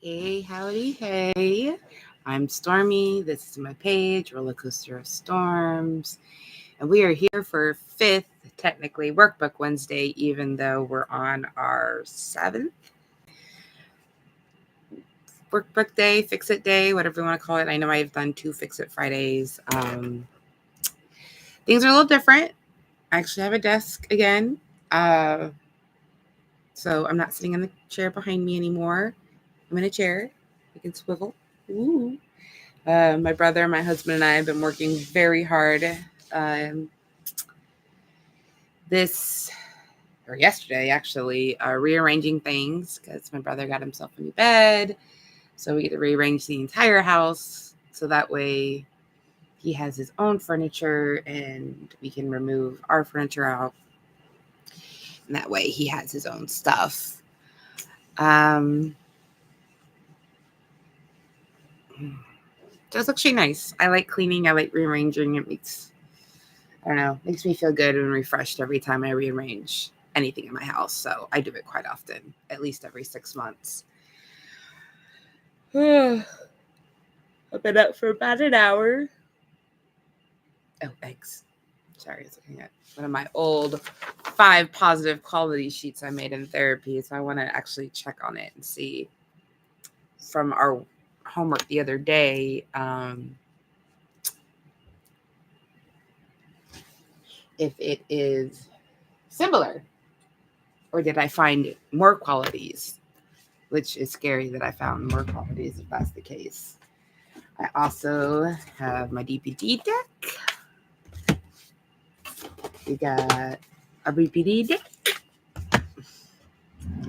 Hey, howdy, hey. I'm Stormy. This is my page, Roller Coaster of Storms. And we are here for fifth, technically, Workbook Wednesday, even though we're on our seventh Workbook Day, Fix It Day, whatever you want to call it. I know I've done 2 Fix It Fridays. Things are a little different. I actually have a desk again. So I'm not sitting in the chair behind me anymore. I'm in a chair. You can swivel. Ooh. My brother, my husband, and I have been working very hard yesterday actually, rearranging things because my brother got himself a new bed. So we get to rearrange the entire house so that way he has his own furniture and we can remove our furniture out. And that way he has his own stuff. So it's actually nice. I like cleaning. I like rearranging. It makes me feel good and refreshed every time I rearrange anything in my house. So I do it quite often, at least every 6 months. I've been up for about an hour. Oh, eggs. Sorry, I was looking at one of my old 5 positive quality sheets I made in therapy. So I want to actually check on it and see from our homework the other day, if it is similar or did I find more qualities, which is scary that I found more qualities if that's the case. I also have my DPD deck. We got a BPD deck.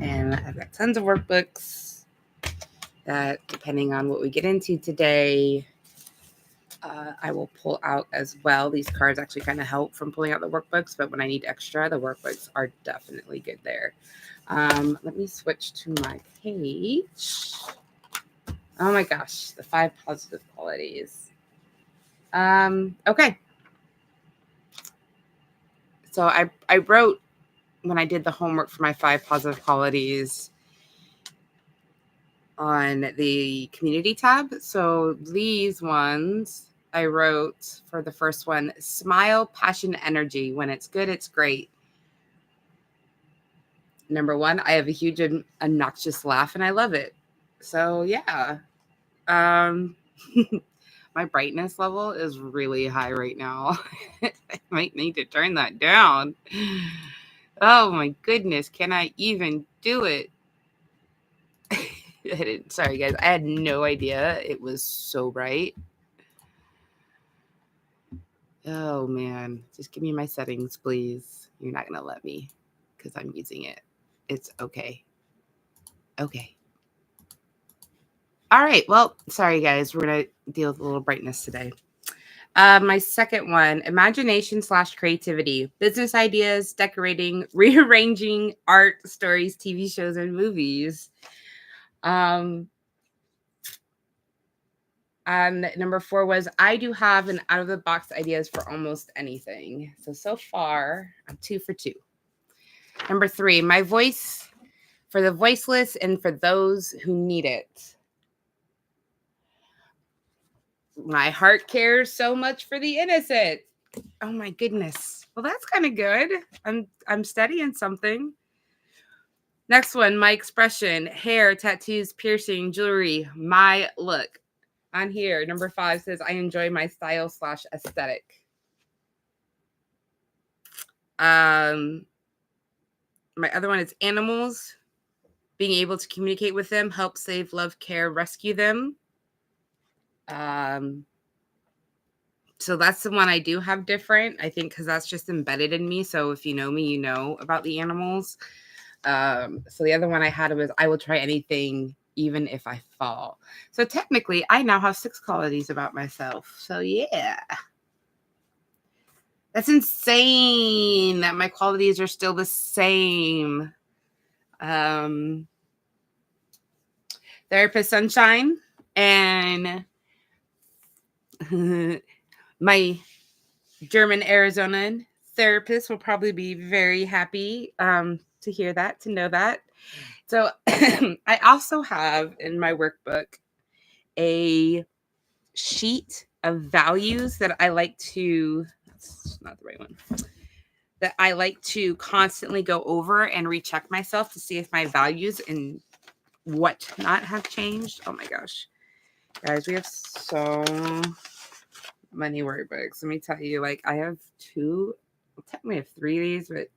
And I've got tons of workbooks that, depending on what we get into today, I will pull out as well. These cards actually kind of help from pulling out the workbooks, but when I need extra, the workbooks are definitely good there. Let me switch to my page. Oh my gosh, the 5 positive qualities. Okay. So I wrote, when I did the homework for my 5 positive qualities, on the community tab. So these ones I wrote for the first one: smile, passion, energy. When it's good, it's great. Number 1, I have a huge obnoxious laugh and I love it. So yeah. My brightness level is really high right now. I might need to turn that down. Oh my goodness, can I even do it? Sorry guys, I had no idea it was so bright. Oh man, just give me my settings, please. You're not gonna let me because I'm using it. It's okay. Okay. All right. Well, sorry guys, we're gonna deal with a little brightness today. My second one: imagination/creativity, business ideas, decorating, rearranging, art, stories, TV shows, and movies. Number 4 was I do have an out of the box ideas for almost anything. So far, I'm 2 for 2. Number 3, my voice for the voiceless and for those who need it. My heart cares so much for the innocent. Oh my goodness. Well, that's kind of good. I'm studying something. Next one, my expression: hair, tattoos, piercing, jewelry, my look. On here, number 5 says I enjoy my style/aesthetic. My other one is animals. Being able to communicate with them, help, save, love, care, rescue them. So that's the one I do have different, I think, because that's just embedded in me. So if you know me, you know about the animals. So the other one I had was I will try anything, even if I fall. So technically, I now have 6 qualities about myself. So yeah. That's insane that my qualities are still the same. Therapist Sunshine and my German Arizonan therapist will probably be very happy to hear that, to know that. So I also have in my workbook a sheet of values that I like to, that's not the right one, that I like to constantly go over and recheck myself to see if my values and whatnot have changed. Oh my gosh. Guys, we have so many workbooks. Let me tell you, like I have two, well, technically I have three of these, but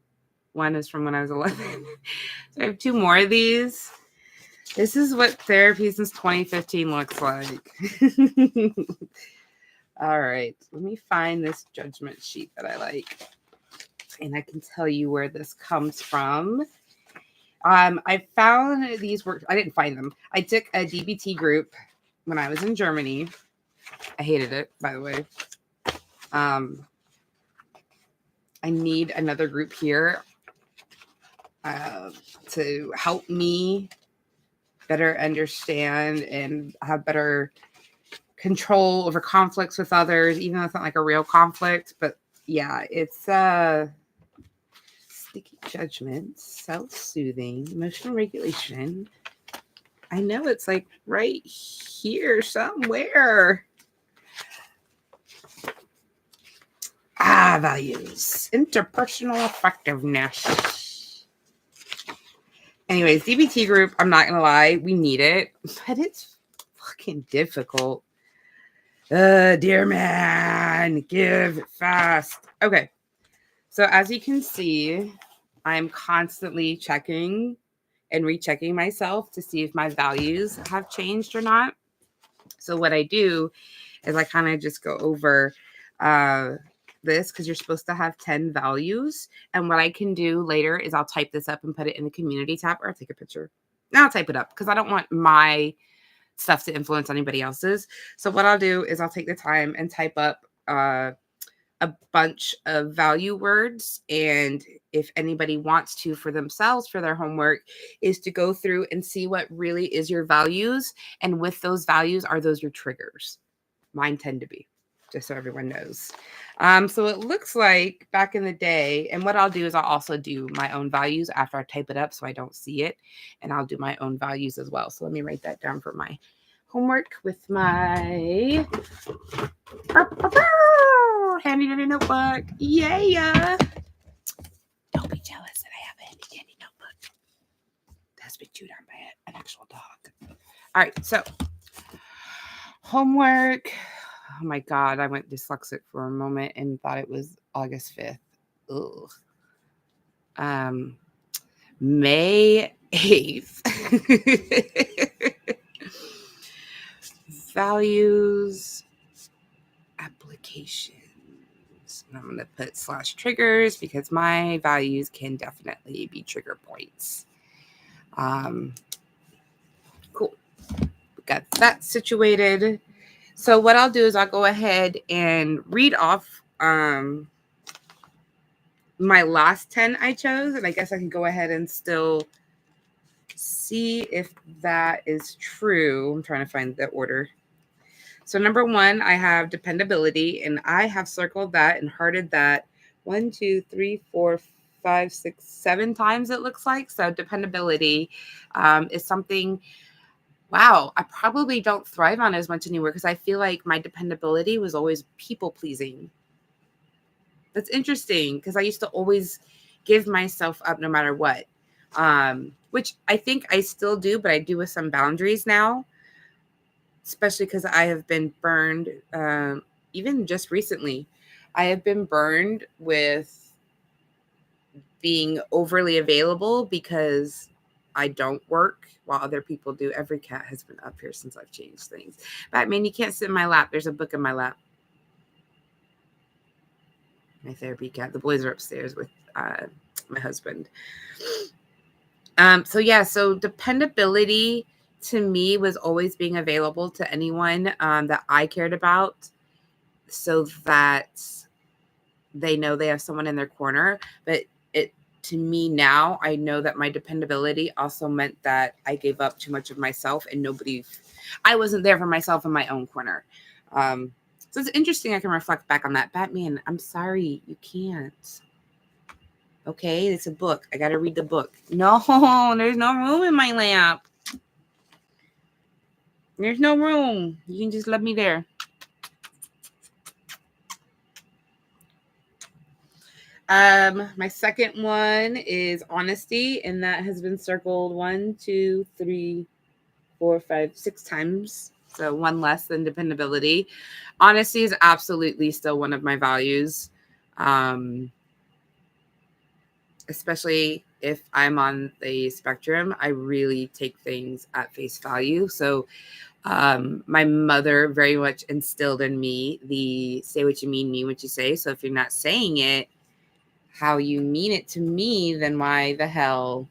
one is from when I was 11. So I have two more of these. This is what therapy since 2015 looks like. All right, let me find this judgment sheet that I like. And I can tell you where this comes from. I found these work. I didn't find them. I took a DBT group when I was in Germany. I hated it, by the way. I need another group here to help me better understand and have better control over conflicts with others, even though it's not like a real conflict. But yeah, it's sticky judgment, self-soothing, emotional regulation. I know it's like right here somewhere. Values, interpersonal effectiveness. Anyways, DBT group, I'm not gonna lie, we need it, but it's fucking difficult. Dear man, give fast. Okay, so as you can see, I'm constantly checking and rechecking myself to see if my values have changed or not. So what I do is I kind of just go over this because you're supposed to have 10 values. And what I can do later is I'll type this up and put it in the community tab, or I'll take a picture. Now I'll type it up because I don't want my stuff to influence anybody else's. So what I'll do is I'll take the time and type up a bunch of value words. And if anybody wants to for themselves, for their homework, is to go through and see what really is your values. And with those values, are those your triggers? Mine tend to be, just so everyone knows. So it looks like back in the day, and what I'll do is I'll also do my own values after I type it up so I don't see it. And I'll do my own values as well. So let me write that down for my homework with my handy dandy notebook. Yeah. Don't be jealous that I have a handy dandy notebook. That's been chewed on by an actual dog. All right, so homework. Oh my God, I went dyslexic for a moment and thought it was August 5th. Ugh. May 8th. Values, applications. And I'm going to put /triggers because my values can definitely be trigger points. Cool. We got that situated. So what I'll do is I'll go ahead and read off my last 10 I chose. And I guess I can go ahead and still see if that is true. I'm trying to find the order. So number 1, I have dependability, and I have circled that and hearted that 1, 2, 3, 4, 5, 6, 7 times it looks like. So dependability is something, wow, I probably don't thrive on as much anymore because I feel like my dependability was always people pleasing. That's interesting because I used to always give myself up no matter what, which I think I still do, but I do with some boundaries now. Especially because I have been burned, even just recently, I have been burned with being overly available because I don't work while other people do. Every cat has been up here since I've changed things. Batman, you can't sit in my lap. There's a book in my lap. My therapy cat. The boys are upstairs with my husband. So dependability to me was always being available to anyone that I cared about so that they know they have someone in their corner. But to me now, I know that my dependability also meant that I gave up too much of myself and I wasn't there for myself in my own corner. So it's interesting. I can reflect back on that. Batman, I'm sorry, you can't. Okay, it's a book. I got to read the book. No, there's no room in my lap. There's no room. You can just let me there. My second one is honesty, and that has been circled 1, 2, 3, 4, 5, 6 times. So one less than dependability. Honesty is absolutely still one of my values. Especially if I'm on the spectrum, I really take things at face value. So my mother very much instilled in me the say what you mean what you say. So if you're not saying it how you mean it to me, then why the hell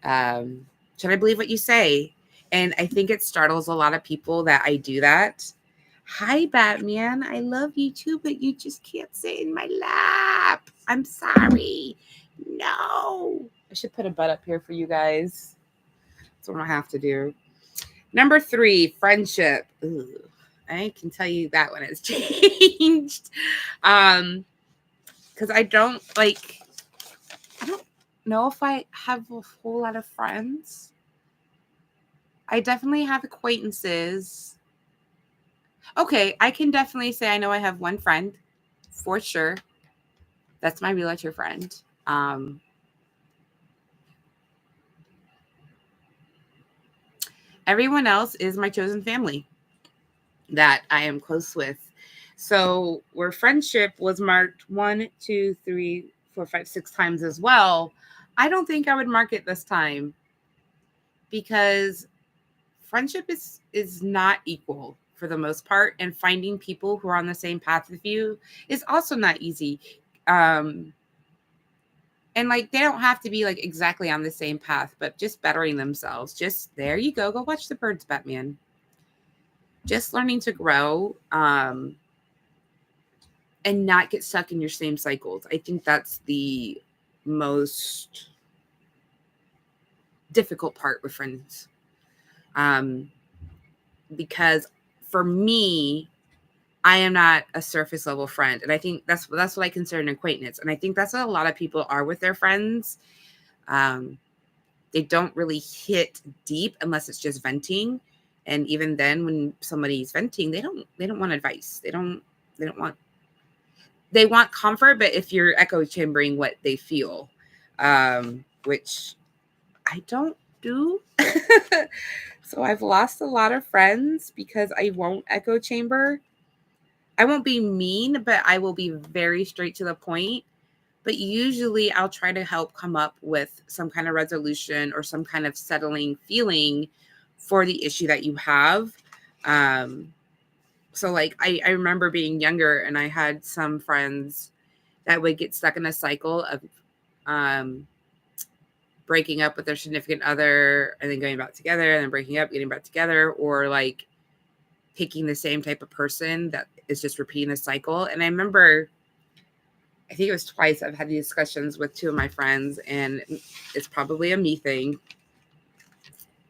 should I believe what you say? And I think it startles a lot of people that I do that. Hi, Batman. I love you too, but you just can't sit in my lap. I'm sorry. No. I should put a butt up here for you guys. That's what I have to do. Number 3, friendship. Ooh, I can tell you that one has changed. Because I don't know if I have a whole lot of friends. I definitely have acquaintances. Okay, I can definitely say I know I have one friend for sure. That's my realtor friend. Everyone else is my chosen family that I am close with. So where friendship was marked 1, 2, 3, 4, 5, 6 times as well, I don't think I would mark it this time because friendship is not equal for the most part, and finding people who are on the same path with you is also not easy. And like they don't have to be like exactly on the same path, but just bettering themselves. Just there you go watch the birds, Batman. Just learning to grow and not get stuck in your same cycles. I think that's the most difficult part with friends. Because for me, I am not a surface level friend. And I think that's what I consider an acquaintance. And I think that's what a lot of people are with their friends. They don't really hit deep unless it's just venting. And even then when somebody's venting, they don't want advice. They want comfort, but if you're echo chambering what they feel, which I don't do. So I've lost a lot of friends because I won't echo chamber. I won't be mean, but I will be very straight to the point. But usually I'll try to help come up with some kind of resolution or some kind of settling feeling for the issue that you have. So like I remember being younger and I had some friends that would get stuck in a cycle of breaking up with their significant other and then going back together and then breaking up, getting back together, or like picking the same type of person that is just repeating the cycle. And I remember, I think it was twice I've had these discussions with 2 of my friends, and it's probably a me thing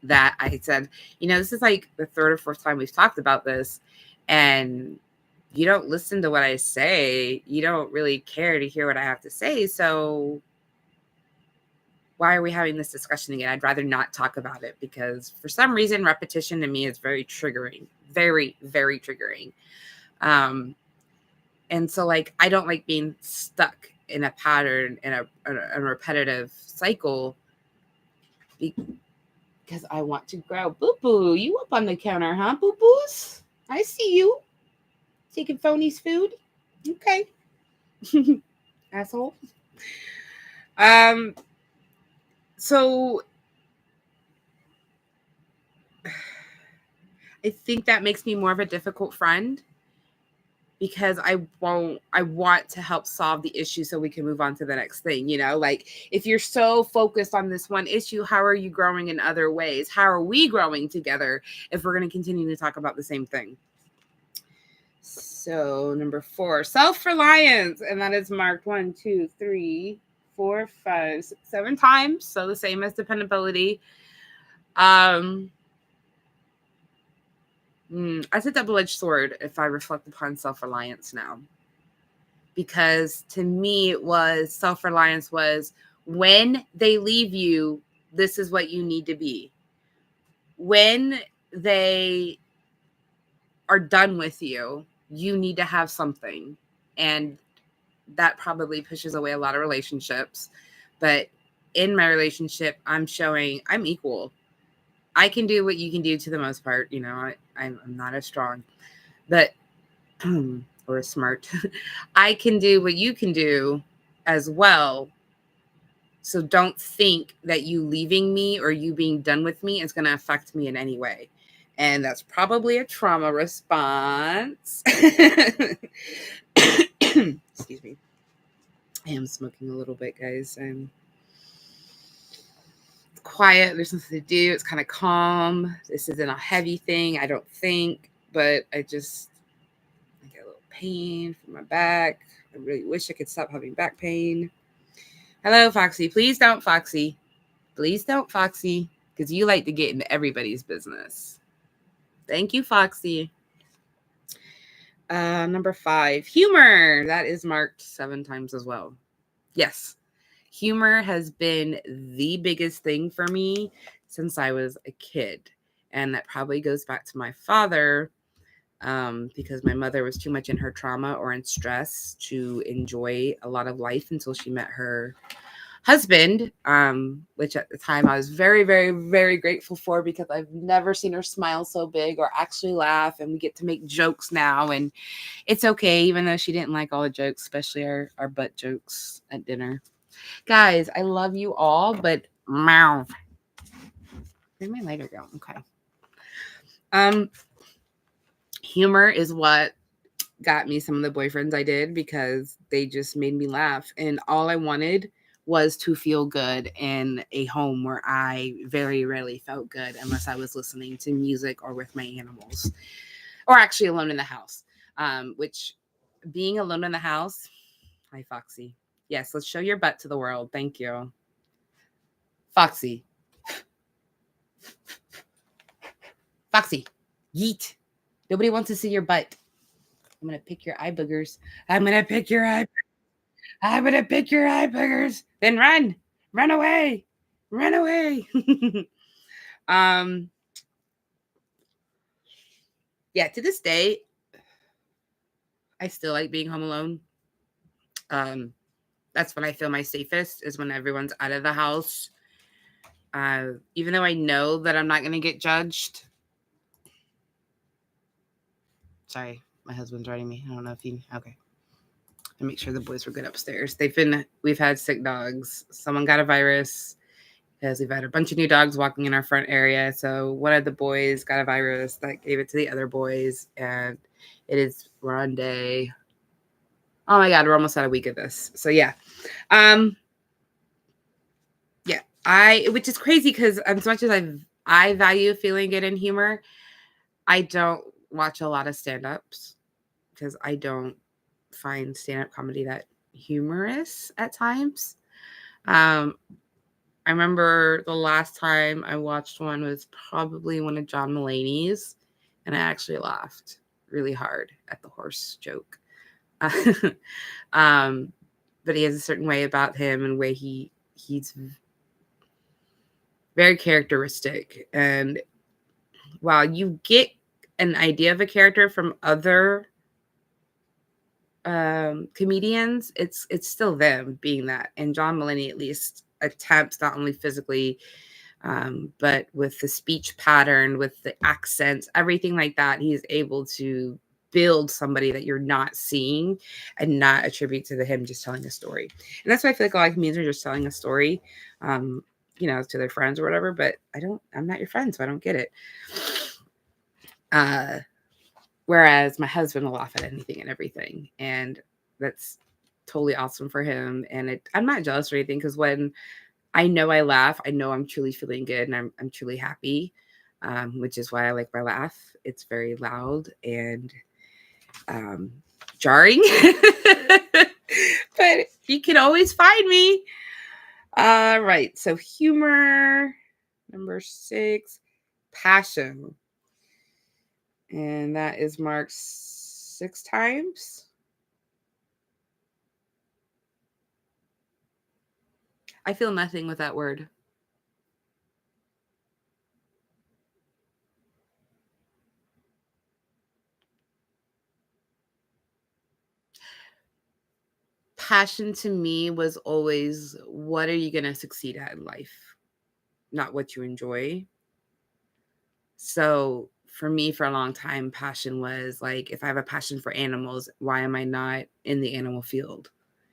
that I said, this is like the 3rd or 4th time we've talked about this, and you don't listen to what I say. You don't really care to hear what I have to say. So why are we having this discussion again? I'd rather not talk about it because for some reason, repetition to me is very triggering, very, very triggering. And so like, I don't like being stuck in a pattern, in a repetitive cycle because I want to grow. Boo-boo, you up on the counter, huh, boo-boos? I see you. Taking phony's food. Okay. Asshole. So I think that makes me more of a difficult friend because I want to help solve the issue so we can move on to the next thing. Like if you're so focused on this one issue, how are you growing in other ways? How are we growing together if we're going to continue to talk about the same thing? So number 4, self-reliance, and that is marked 1, 2, 3, 4, 5, 6, 7 times. So the same as dependability. It's a double-edged sword if I reflect upon self-reliance now. because to me it was self-reliance was when they leave you, this is what you need to be. When they are done with you, you need to have something. And that probably pushes away a lot of relationships. But in my relationship, I'm showing I'm equal. I can do what you can do to the most part. You know, I'm not as strong, but or as smart. I can do what you can do as well. So don't think that you leaving me or you being done with me is going to affect me in any way. And that's probably a trauma response. Excuse me. I am smoking a little bit, guys. I'm quiet. There's nothing to do. It's kind of calm. This isn't a heavy thing, I don't think, but I get a little pain from my back. I really wish I could stop having back pain. Hello, Foxy. Please don't, Foxy. Please don't, Foxy, because you like to get into everybody's business. Thank you, Foxy. Number 5, humor. That is marked 7 times as well. Yes, humor has been the biggest thing for me since I was a kid. And that probably goes back to my father, because my mother was too much in her trauma or in stress to enjoy a lot of life until she met her husband, which at the time I was very, very, very grateful for, because I've never seen her smile so big or actually laugh. And we get to make jokes now. And it's okay, even though she didn't like all the jokes, especially our butt jokes at dinner. Guys, I love you all, but mouth. Where'd my lighter go? Okay. Humor is what got me some of the boyfriends I did, because they just made me laugh. And all I wanted was to feel good in a home where I very rarely felt good unless I was listening to music or with my animals, or actually alone in the house. Which being alone in the house, hi Foxy. Yes, let's show your butt to the world. Thank you. Foxy. Foxy. Yeet. Nobody wants to see your butt. I'm going to pick your eye boogers. I'm going to pick your eye. I'm going to pick your eye boogers. Then run. Run away. Run away. Yeah, to this day, I still like being home alone. That's when I feel my safest, is when everyone's out of the house. Even though I know that I'm not going to get judged. Sorry, my husband's writing me. I don't know if he, okay. I make sure the boys were good upstairs. We've had sick dogs. Someone got a virus, because we've had a bunch of new dogs walking in our front area. So one of the boys got a virus that gave it to the other boys, and we're on day. Oh my God, we're almost at a week of this. So yeah. Yeah, which is crazy, because as much as I value feeling good and humor, I don't watch a lot of stand-ups, because I don't find stand-up comedy that humorous at times. I remember the last time I watched one was probably one of John Mulaney's, and I actually laughed really hard at the horse joke. But he has a certain way about him, and way he's very characteristic. And while you get an idea of a character from other comedians, it's still them being that. And John Mulaney at least attempts, not only physically, but with the speech pattern, with the accents, everything like that, he's able to build somebody that you're not seeing and not attribute to him just telling a story. And that's why I feel like a lot of comedians are just telling a story, to their friends or whatever. But I'm not your friend, so I don't get it. Whereas my husband will laugh at anything and everything, and that's totally awesome for him. And I'm not jealous or anything, because when I know I laugh, I know I'm truly feeling good, and I'm truly happy, which is why I like my laugh. It's very loud and jarring, but you can always find me. All right, so humor, number 6, passion. And that is marked 6 times. I feel nothing with that word. Passion to me was always, what are you going to succeed at in life? Not what you enjoy. So for me, for a long time, passion was like, if I have a passion for animals, why am I not in the animal field?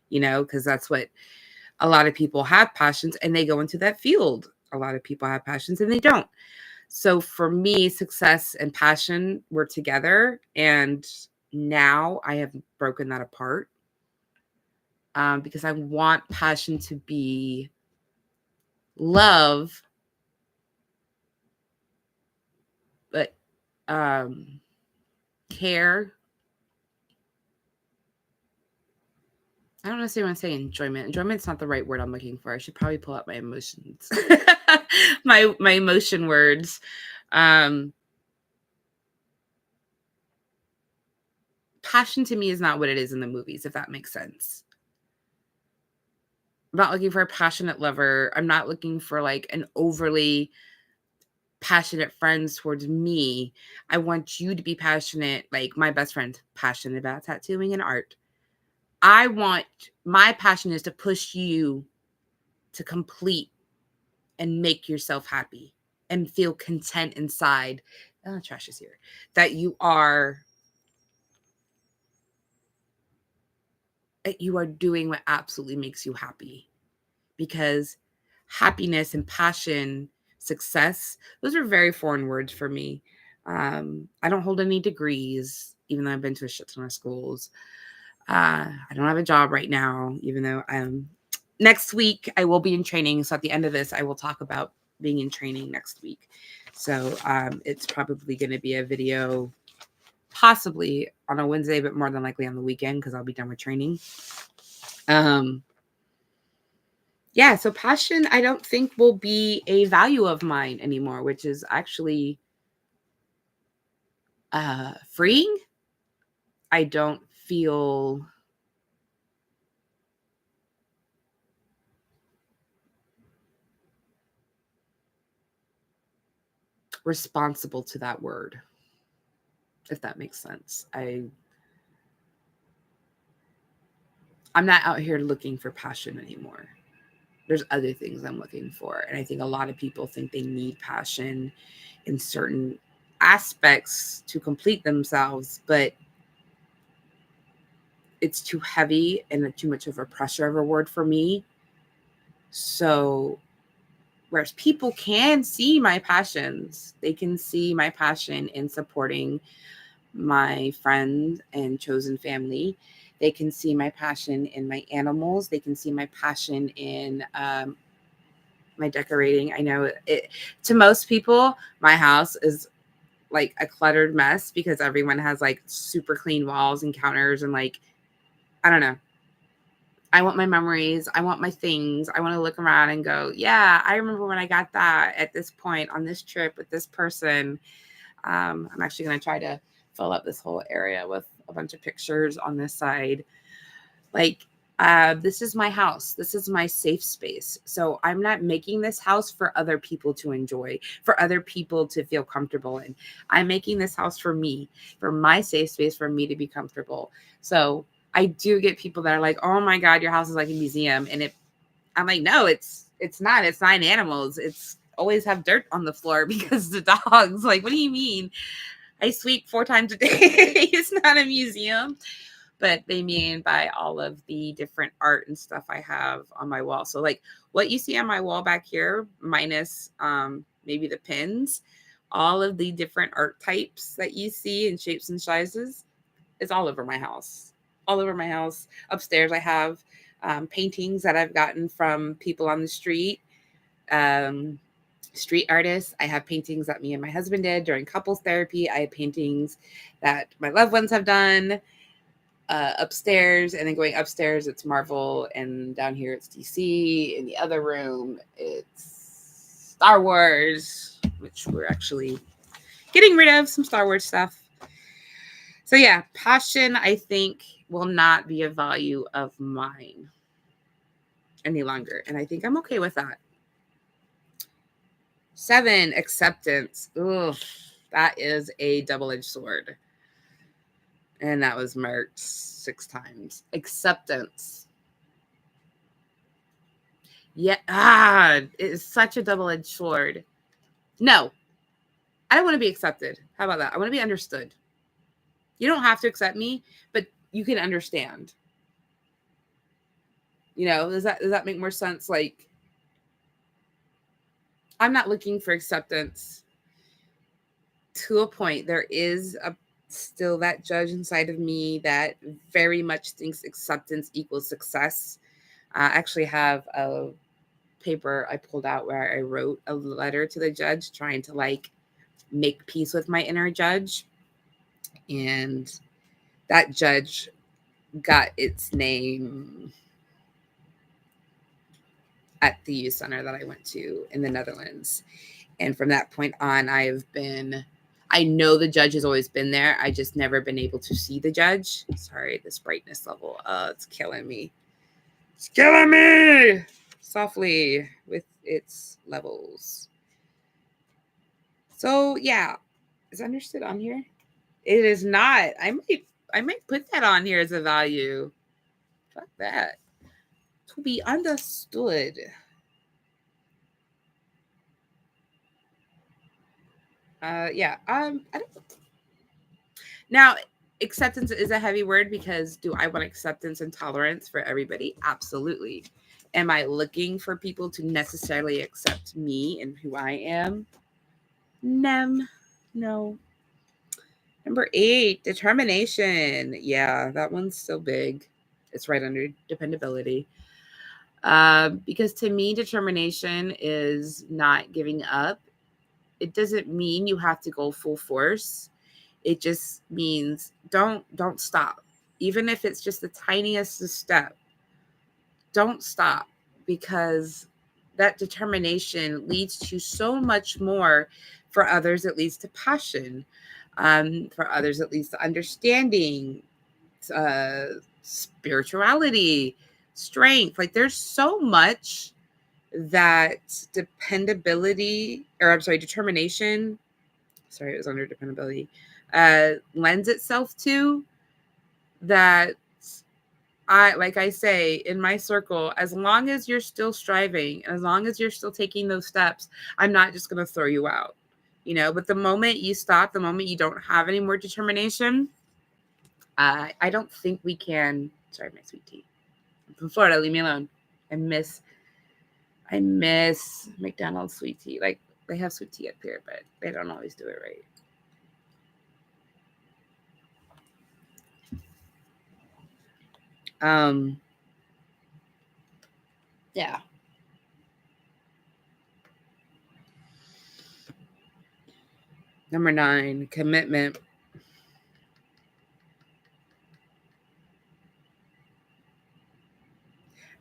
Because that's what a lot of people have, passions, and they go into that field. A lot of people have passions and they don't. So for me, success and passion were together. And now I have broken that apart, because I want passion to be love, but care. I don't necessarily want to say enjoyment. Enjoyment's not the right word I'm looking for. I should probably pull up my emotions, my emotion words. Passion to me is not what it is in the movies, if that makes sense. I'm not looking for a passionate lover. I'm not looking for like an overly passionate friends towards me. I want you to be passionate, like my best friend, passionate about tattooing and art. I want, my passion is to push you to complete and make yourself happy and feel content inside. Oh, trash is here. That you are doing what absolutely makes you happy, because happiness and passion, success, those are very foreign words for me. I don't hold any degrees, even though I've been to a shit ton of schools. I don't have a job right now, even though next week I will be in training. So at the end of this, I will talk about being in training next week. So it's probably going to be a video, possibly on a Wednesday, but more than likely on the weekend, because I'll be done with training. Yeah, so passion, I don't think will be a value of mine anymore, which is actually freeing. I don't feel responsible to that word, if that makes sense. I'm not out here looking for passion anymore. There's other things I'm looking for. And I think a lot of people think they need passion in certain aspects to complete themselves, but it's too heavy and too much of a pressure of a word for me. So whereas people can see my passions, they can see my passion in supporting my friend and chosen family. They can see my passion in my animals. They can see my passion in my decorating. I know it, to most people, my house is like a cluttered mess because everyone has like super clean walls and counters and like, I don't know. I want my memories. I want my things. I want to look around and go, yeah, I remember when I got that at this point on this trip with this person. I'm actually going to try to fill up this whole area with a bunch of pictures on this side. Like, this is my house. This is my safe space. So I'm not making this house for other people to enjoy, for other people to feel comfortable in. I'm making this house for me, for my safe space, for me to be comfortable. So I do get people that are like, oh my God, your house is like a museum. And I'm like, no, it's not. It's 9 animals. It's always have dirt on the floor because the dogs. Like, what do you mean? I sweep 4 times a day. It's not a museum. But they mean by all of the different art and stuff I have on my wall. So like what you see on my wall back here, minus maybe the pins, all of the different art types that you see in shapes and sizes is all over my house. All over my house. Upstairs I have paintings that I've gotten from people on the street. Street artists. I have paintings that me and my husband did during couples therapy. I have paintings that my loved ones have done. Upstairs, and then going upstairs it's Marvel, and down here it's DC. In the other room it's Star Wars, which we're actually getting rid of some Star Wars stuff. So yeah, passion I think will not be a value of mine. any longer. And I think I'm okay with that. 7, acceptance. Ugh, that is a double-edged sword. And that was marked 6 times. Acceptance. Yeah, it is such a double-edged sword. No, I don't want to be accepted. How about that? I want to be understood. You don't have to accept me, but you can understand. Does that make more sense? Like, I'm not looking for acceptance. To a point, there is still that judge inside of me that very much thinks acceptance equals success. I actually have a paper I pulled out where I wrote a letter to the judge trying to make peace with my inner judge. And that judge got its name at the youth center that I went to in the Netherlands. And from that point on, I know the judge has always been there. I just never been able to see the judge. Sorry, this brightness level. It's killing me. It's killing me! Softly with its levels. So yeah, is understood on here? It is not. I might put that on here as a value. Fuck that. To be understood. Yeah. I don't. Now, acceptance is a heavy word because do I want acceptance and tolerance for everybody? Absolutely. Am I looking for people to necessarily accept me and who I am? No. Number 8, determination. Yeah, that one's still big. It's right under dependability. Because to me, determination is not giving up. It doesn't mean you have to go full force. It just means don't stop. Even if it's just the tiniest step, don't stop, because that determination leads to so much more. For others, it leads to passion. For others, it leads to understanding, spirituality, strength. Like, there's so much that determination, sorry, it was under dependability, lends itself to, that like I say, in my circle, as long as you're still striving, as long as you're still taking those steps, I'm not just going to throw you out, but the moment you stop, the moment you don't have any more determination, I don't think we can. Sorry, my sweet tea. I'm from Florida. Leave me alone. I miss McDonald's sweet tea. Like, they have sweet tea up here, but they don't always do it right. Yeah. Number 9, commitment.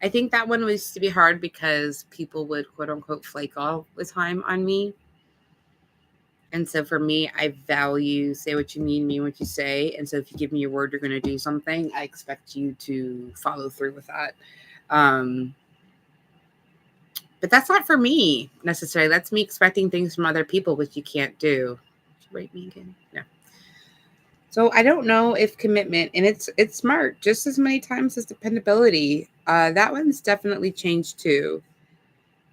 I think that one was to be hard because people would quote unquote flake all the time on me. And so for me, I value say what you mean what you say. And so if you give me your word, you're going to do something, I expect you to follow through with that. But that's not for me necessarily. That's me expecting things from other people, which you can't do. Rate me again? No. So I don't know if commitment, and it's smart just as many times as dependability. That one's definitely changed too.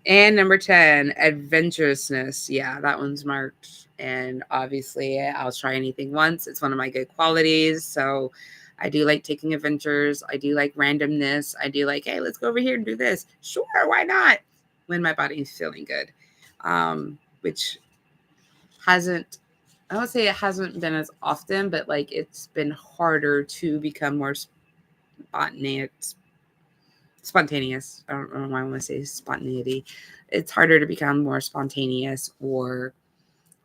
And number 10, adventurousness. Yeah, that one's marked. And obviously, I'll try anything once. It's one of my good qualities. So I do like taking adventures. I do like randomness. I do like, hey, let's go over here and do this. Sure, why not? When my body's feeling good. Which hasn't, I would say it hasn't been as often, but like it's been harder to become more spontaneous. I don't know why I want to say spontaneity. It's harder to become more spontaneous or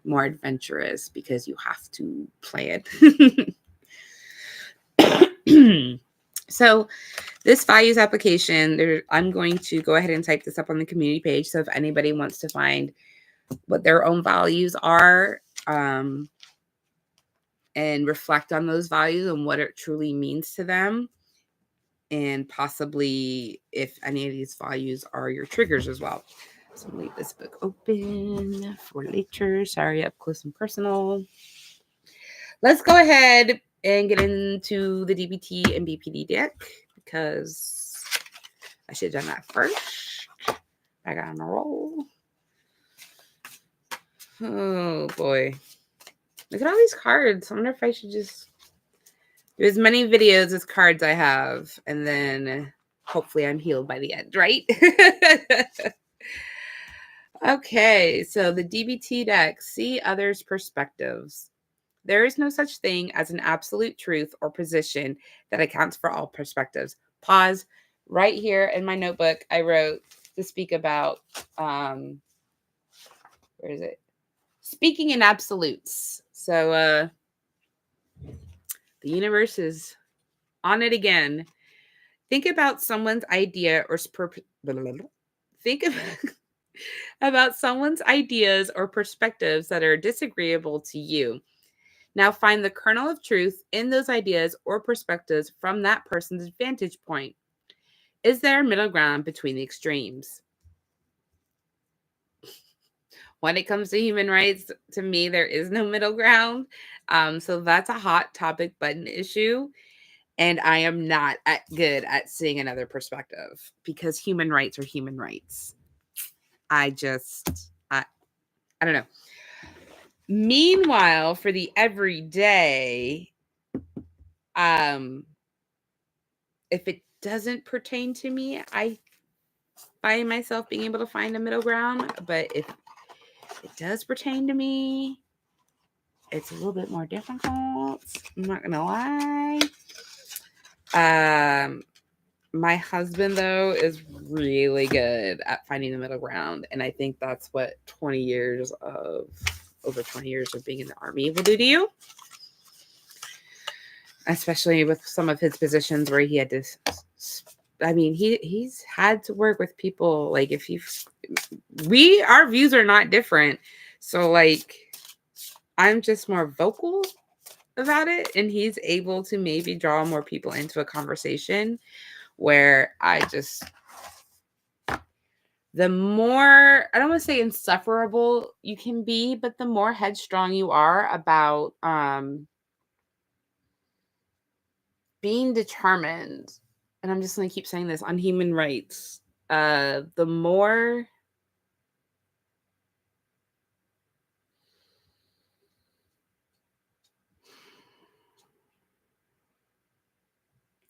more adventurous because you have to plan. So this values application, I'm going to go ahead and type this up on the community page. So if anybody wants to find what their own values are, and reflect on those values and what it truly means to them, and possibly if any of these values are your triggers as well. So I'm gonna leave this book open for later. Sorry, up close and personal. Let's go ahead and get into the DBT and BPD deck because I should have done that first. I got on a roll. Oh boy. Look at all these cards. I wonder if I should just do as many videos as cards I have, and then hopefully I'm healed by the end, right? Okay, so the DBT deck, see others' perspectives. There is no such thing as an absolute truth or position that accounts for all perspectives. Pause. Right here in my notebook, I wrote to speak about, where is it? Speaking in absolutes. So the universe is on it again. Think about someone's idea or think about someone's ideas or perspectives that are disagreeable to you. Now find the kernel of truth in those ideas or perspectives from that person's vantage point. Is there a middle ground between the extremes? When it comes to human rights, to me, there is no middle ground. So that's a hot topic button issue. And I am not good at seeing another perspective because human rights are human rights. I don't know. Meanwhile, for the everyday, if it doesn't pertain to me, I find myself being able to find a middle ground. But if it does pertain to me, it's a little bit more difficult. I'm not gonna lie. My husband, though, is really good at finding the middle ground. And I think that's what over 20 years of being in the Army will do to you. Especially with some of his positions where he had to, he's had to work with people. Like our views are not different. So like, I'm just more vocal about it. And he's able to maybe draw more people into a conversation where the more, I don't want to say insufferable you can be, but the more headstrong you are about being determined, and I'm just going to keep saying this on human rights, the more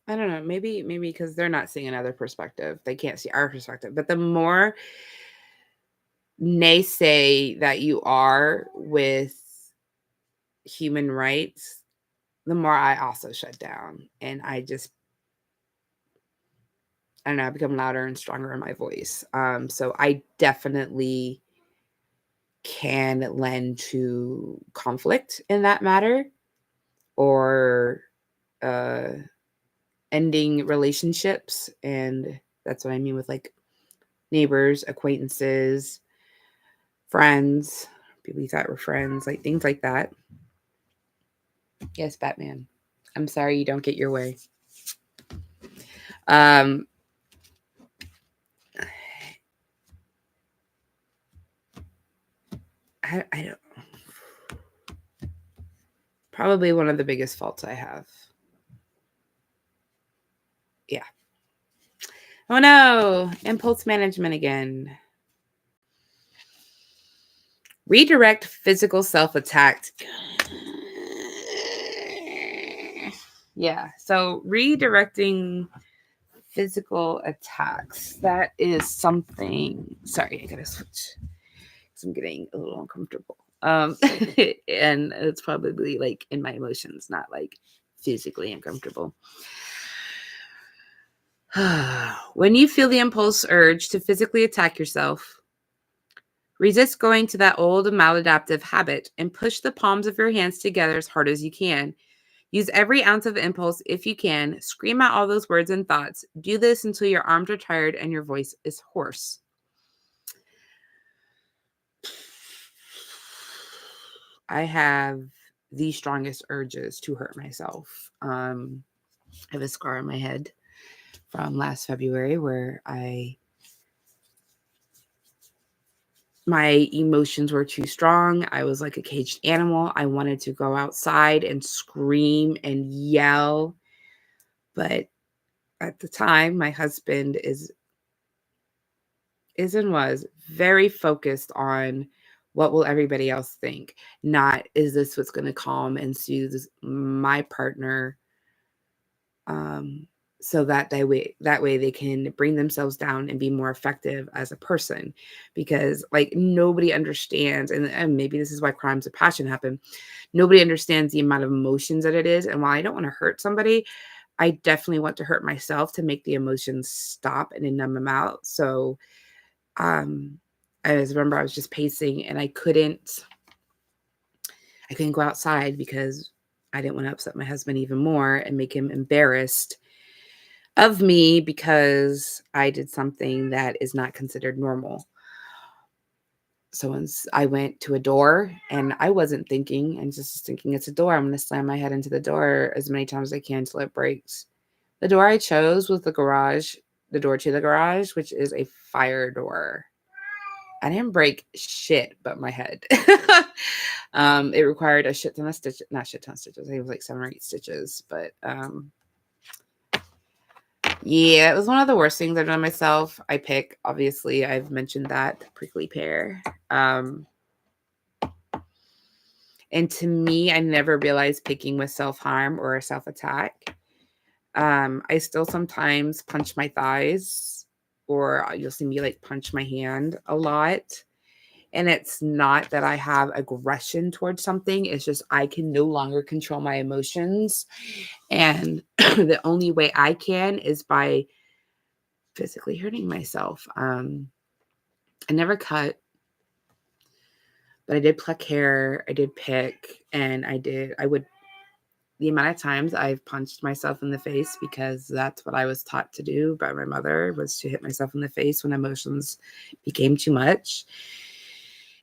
I don't know, maybe because they're not seeing another perspective. They can't see our perspective. But the more naysay that you are with human rights, the more I also shut down. And I don't know, I become louder and stronger in my voice. So I definitely can lend to conflict in that matter, or ending relationships. And that's what I mean with like neighbors, acquaintances, friends, people you thought were friends, like things like that. Yes, Batman. I'm sorry you don't get your way. I don't. Probably one of the biggest faults I have. Yeah. Oh no, impulse management again. Redirect physical self-attack. Yeah, so redirecting physical attacks. That is something. Sorry, I gotta switch because I'm getting a little uncomfortable. And it's probably like in my emotions, not like physically uncomfortable. When you feel the impulse urge to physically attack yourself, resist going to that old maladaptive habit and push the palms of your hands together as hard as you can. Use every ounce of impulse if you can. Scream out all those words and thoughts. Do this until your arms are tired and your voice is hoarse. I have the strongest urges to hurt myself. I have a scar on my head from last February where my emotions were too strong. I was like a caged animal. I wanted to go outside and scream and yell. But at the time, my husband is and was very focused on what will everybody else think, not is this what's going to calm and soothe my partner, so that way they can bring themselves down and be more effective as a person. Because like nobody understands, and maybe this is why crimes of passion happen. Nobody understands the amount of emotions that it is. And while I don't want to hurt somebody, I definitely want to hurt myself to make the emotions stop and to numb them out. So I remember I was just pacing and I couldn't go outside because I didn't want to upset my husband even more and make him embarrassed of me because I did something that is not considered normal. So once I went to a door and I wasn't thinking, and just thinking it's a door, I'm going to slam my head into the door as many times as I can till it breaks. The door I chose was the door to the garage, which is a fire door. I didn't break shit but my head. It required a shit ton of stitches, not shit ton of stitches. I think it was like 7 or 8 stitches, but yeah, it was one of the worst things I've done myself. Obviously, I've mentioned that prickly pear. And to me, I never realized picking was self-harm or a self-attack. I still sometimes punch my thighs, or you'll see me like punch my hand a lot. And it's not that I have aggression towards something. It's just I can no longer control my emotions. And the only way I can is by physically hurting myself. I never cut, but I did pluck hair. I did pick, and the amount of times I've punched myself in the face, because that's what I was taught to do by my mother, was to hit myself in the face when emotions became too much.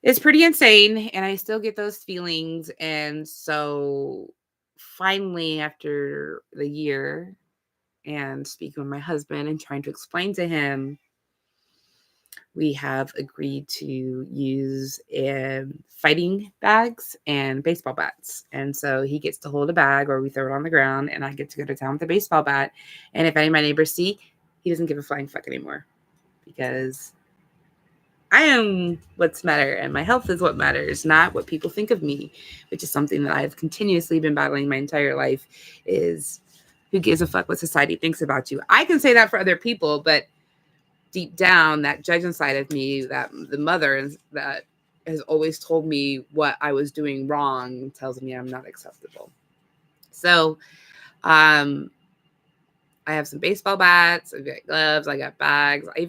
It's pretty insane, and I still get those feelings. And so finally, after the year and speaking with my husband and trying to explain to him, we have agreed to use fighting bags and baseball bats. And so he gets to hold a bag, or we throw it on the ground, and I get to go to town with a baseball bat. And if any of my neighbors see, he doesn't give a flying fuck anymore, because I am what's matter, and my health is what matters, not what people think of me, which is something that I've continuously been battling my entire life. Is who gives a fuck what society thinks about you? I can say that for other people, but deep down, that judge inside of me, that the mother that has always told me what I was doing wrong, tells me I'm not acceptable. So, I have some baseball bats, I got gloves, I got bags. I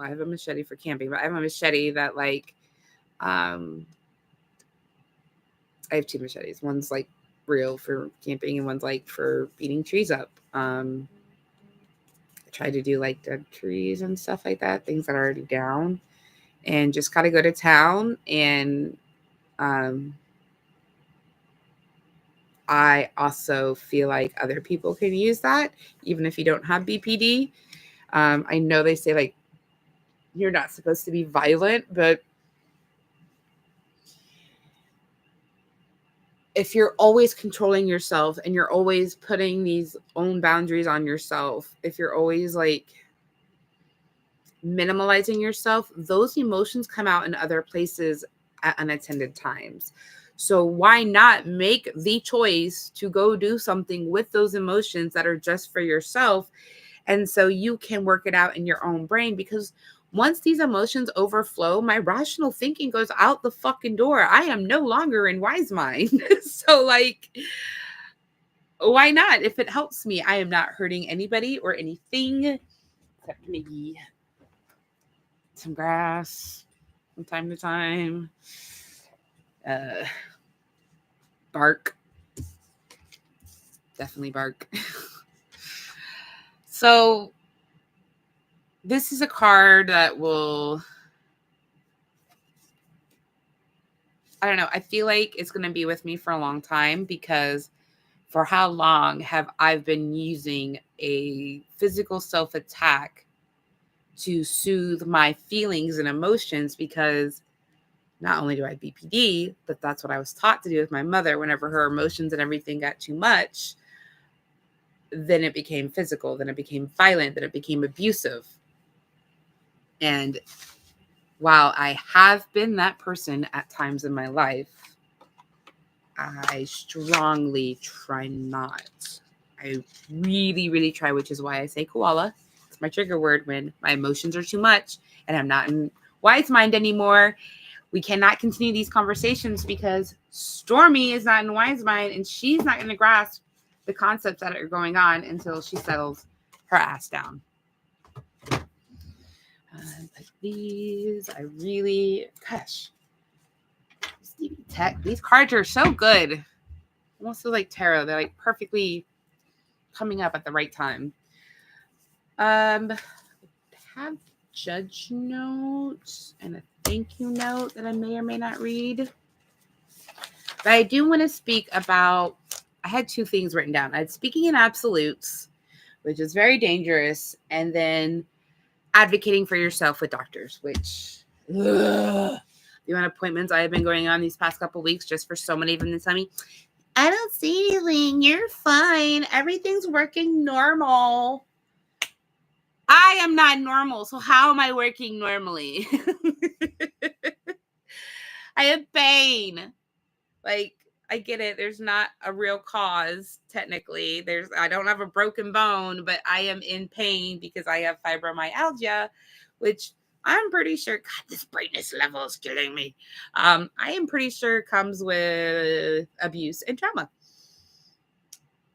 have a machete for camping, but I have a machete that I have 2 machetes. One's like real for camping, and one's like for beating trees up. I try to do like dead trees and stuff like that, things that are already down, and just gotta go to town. And I also feel like other people can use that, even if you don't have BPD. I know they say like you're not supposed to be violent, but if you're always controlling yourself and you're always putting these own boundaries on yourself, if you're always like minimalizing yourself, those emotions come out in other places at unattended times. So why not make the choice to go do something with those emotions that are just for yourself? And so you can work it out in your own brain, because once these emotions overflow, my rational thinking goes out the fucking door. I am no longer in wise mind. So like, why not? If it helps me, I am not hurting anybody or anything, except maybe some grass from time to time. Bark. Definitely bark. So this is a card that will, I don't know, I feel like it's going to be with me for a long time, because For how long have I been using a physical self-attack to soothe my feelings and emotions? Because not only do I have BPD, but that's what I was taught to do with my mother. Whenever her emotions and everything got too much, then it became physical, then it became violent, then it became abusive. And while I have been that person at times in my life, I strongly try not. I really, really try, which is why I say koala. It's my trigger word when my emotions are too much and I'm not in wise mind anymore. We cannot continue these conversations because Stormy is not in wise mind and she's not going to grasp the concepts that are going on until she settles her ass down. Like these, I really, gosh, these cards are so good. Almost feel like tarot. They're like perfectly coming up at the right time. Have judge notes and a thank you note that I may or may not read. But I do want to speak about, I had two things written down. I had speaking in absolutes, which is very dangerous, and then advocating for yourself with doctors, which the amount of appointments I have been going on these past couple of weeks just for so many of them to tell me, I don't see anything. You're fine. Everything's working normal. I am not normal. So how am I working normally? I have pain. Like, I get it. There's not a real cause, technically. I don't have a broken bone, but I am in pain because I have fibromyalgia, which I'm pretty sure, God, this brightness level is killing me. I am pretty sure comes with abuse and trauma.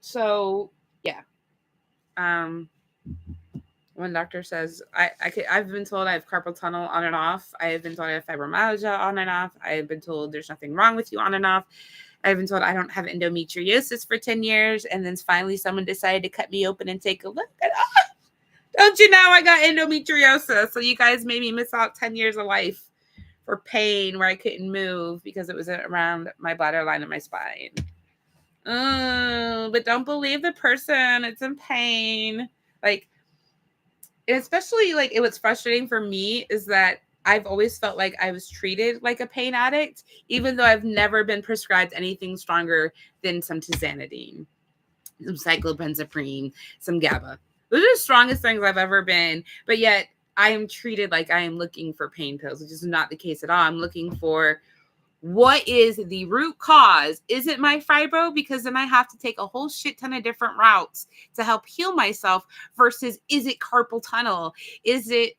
So, yeah. One doctor says, I've been told I have carpal tunnel on and off. I have been told I have fibromyalgia on and off. I have been told there's nothing wrong with you on and off. I've been told I don't have endometriosis for 10 years. And then finally someone decided to cut me open and take a look. And, don't you know I got endometriosis? So you guys made me miss out 10 years of life for pain where I couldn't move because it was around my bladder line and my spine. But don't believe the person. It's in pain. Like, and especially like it was frustrating for me is that I've always felt like I was treated like a pain addict, even though I've never been prescribed anything stronger than some tizanidine, some cyclopenzaprine, some GABA. Those are the strongest things I've ever been. But yet I am treated like I am looking for pain pills, which is not the case at all. I'm looking for what is the root cause? Is it my fibro? Because then I have to take a whole shit ton of different routes to help heal myself versus is it carpal tunnel? Is it,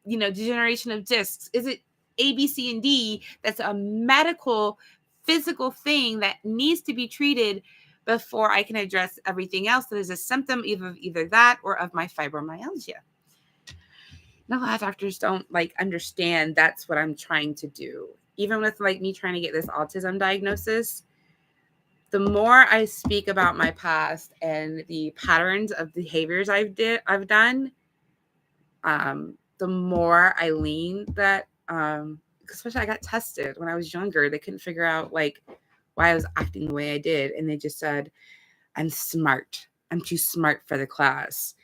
degeneration of discs? Is it A, B, C, and D? That's a medical, physical thing that needs to be treated before I can address everything else that is a symptom either that or of my fibromyalgia. Now, a lot of doctors don't understand that's what I'm trying to do. Even with me trying to get this autism diagnosis, the more I speak about my past and the patterns of behaviors I've done, the more I lean that, especially I got tested when I was younger. They couldn't figure out why I was acting the way I did. And they just said, I'm smart. I'm too smart for the class.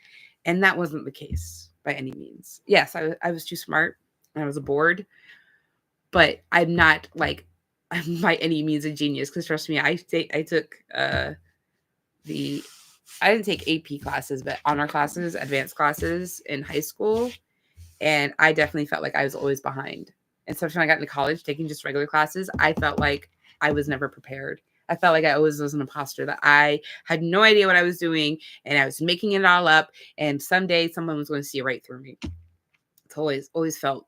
And that wasn't the case by any means. Yes, I was too smart and I was bored, but I'm not I'm by any means a genius. Because trust me, I took I didn't take AP classes, but honor classes, advanced classes in high school, and I definitely felt like I was always behind. And especially when I got into college, taking just regular classes, I felt like I was never prepared. I felt like I always was an imposter, that I had no idea what I was doing and I was making it all up. And someday someone was going to see right through me. It's always felt.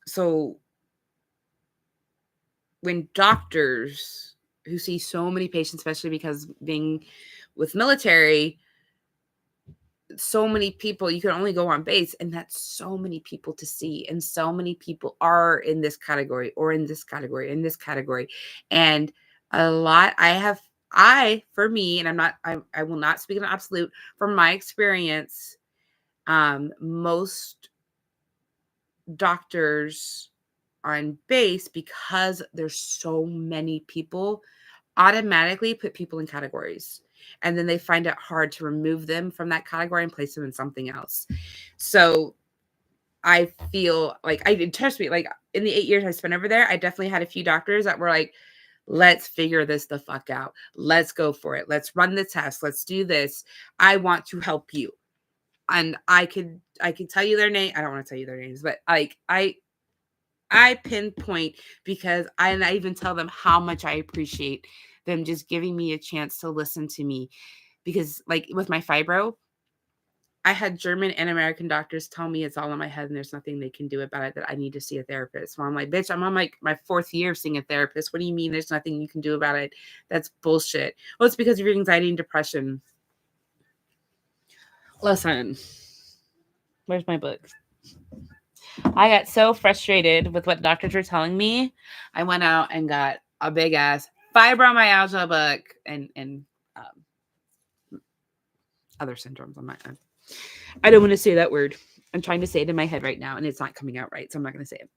So when doctors who see so many patients, especially because being with military, so many people, you can only go on base, and that's so many people to see, and so many people are in this category or in this category, in this category. And a lot for me, and I will not speak in absolute, from my experience, most doctors on base, because there's so many people, automatically put people in categories. And then they find it hard to remove them from that category and place them in something else. So I feel like, trust me, like in the 8 years I spent over there, I definitely had a few doctors that were like, let's figure this the fuck out. Let's go for it. Let's run the test. Let's do this. I want to help you. And I could tell you their name. I don't want to tell you their names, but like I pinpoint, because I even tell them how much I appreciate them just giving me a chance to listen to me. Because like with my fibro, I had German and American doctors tell me it's all in my head and there's nothing they can do about it, that I need to see a therapist. Well, I'm like, bitch, I'm on my 4th year of seeing a therapist. What do you mean there's nothing you can do about it? That's bullshit. Well, it's because of your anxiety and depression. Listen, where's my books? I got so frustrated with what doctors were telling me. I went out and got a big ass fibromyalgia book and other syndromes. I don't want to say that word. I'm trying to say it in my head right now, and it's not coming out right, so I'm not going to say it.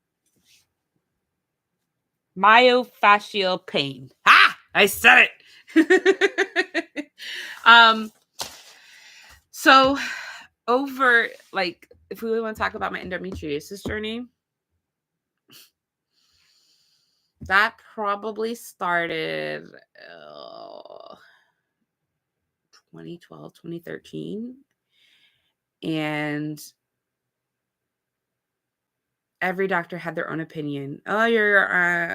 Myofascial pain. I said it. So over, like, if we really want to talk about my endometriosis journey, that probably started 2012, 2013. And every doctor had their own opinion. Oh, you're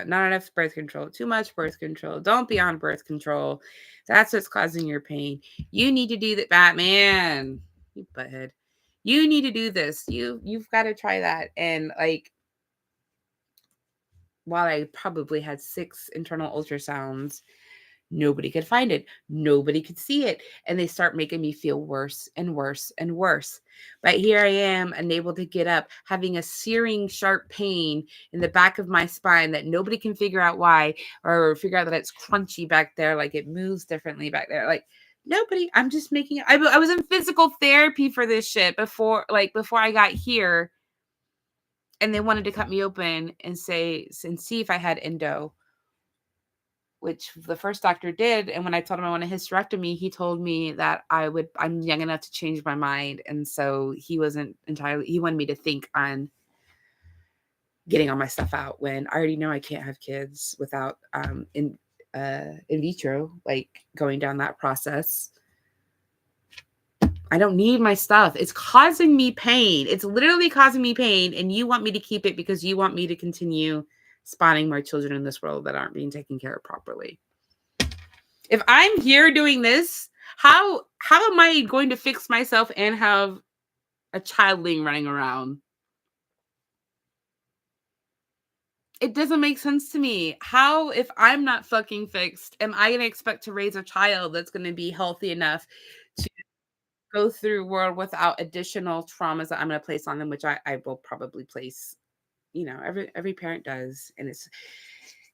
not enough birth control, too much birth control. Don't be on birth control. That's what's causing your pain. You need to do that, Batman. You butthead. You need to do this. You've got to try that. And like, while I probably had 6 internal ultrasounds, nobody could find it. Nobody could see it. And they start making me feel worse and worse and worse. But here I am, unable to get up, having a searing, sharp pain in the back of my spine that nobody can figure out why, or figure out that it's crunchy back there, like it moves differently back there. Like, nobody, I'm just making it. I was in physical therapy for this shit before I got here. And they wanted to cut me open and see if I had endo, which the first doctor did. And when I told him I want a hysterectomy, he told me that I'm young enough to change my mind. And so he wanted me to think on getting all my stuff out, when I already know I can't have kids without in vitro, like going down that process. I don't need my stuff. It's causing me pain. It's literally causing me pain. And you want me to keep it because you want me to continue spawning more children in this world that aren't being taken care of properly. If I'm here doing this, how am I going to fix myself and have a childling running around? It doesn't make sense to me. How, if I'm not fucking fixed, am I going to expect to raise a child that's going to be healthy enough to go through world without additional traumas that I'm going to place on them, which I will probably place, every parent does. And it's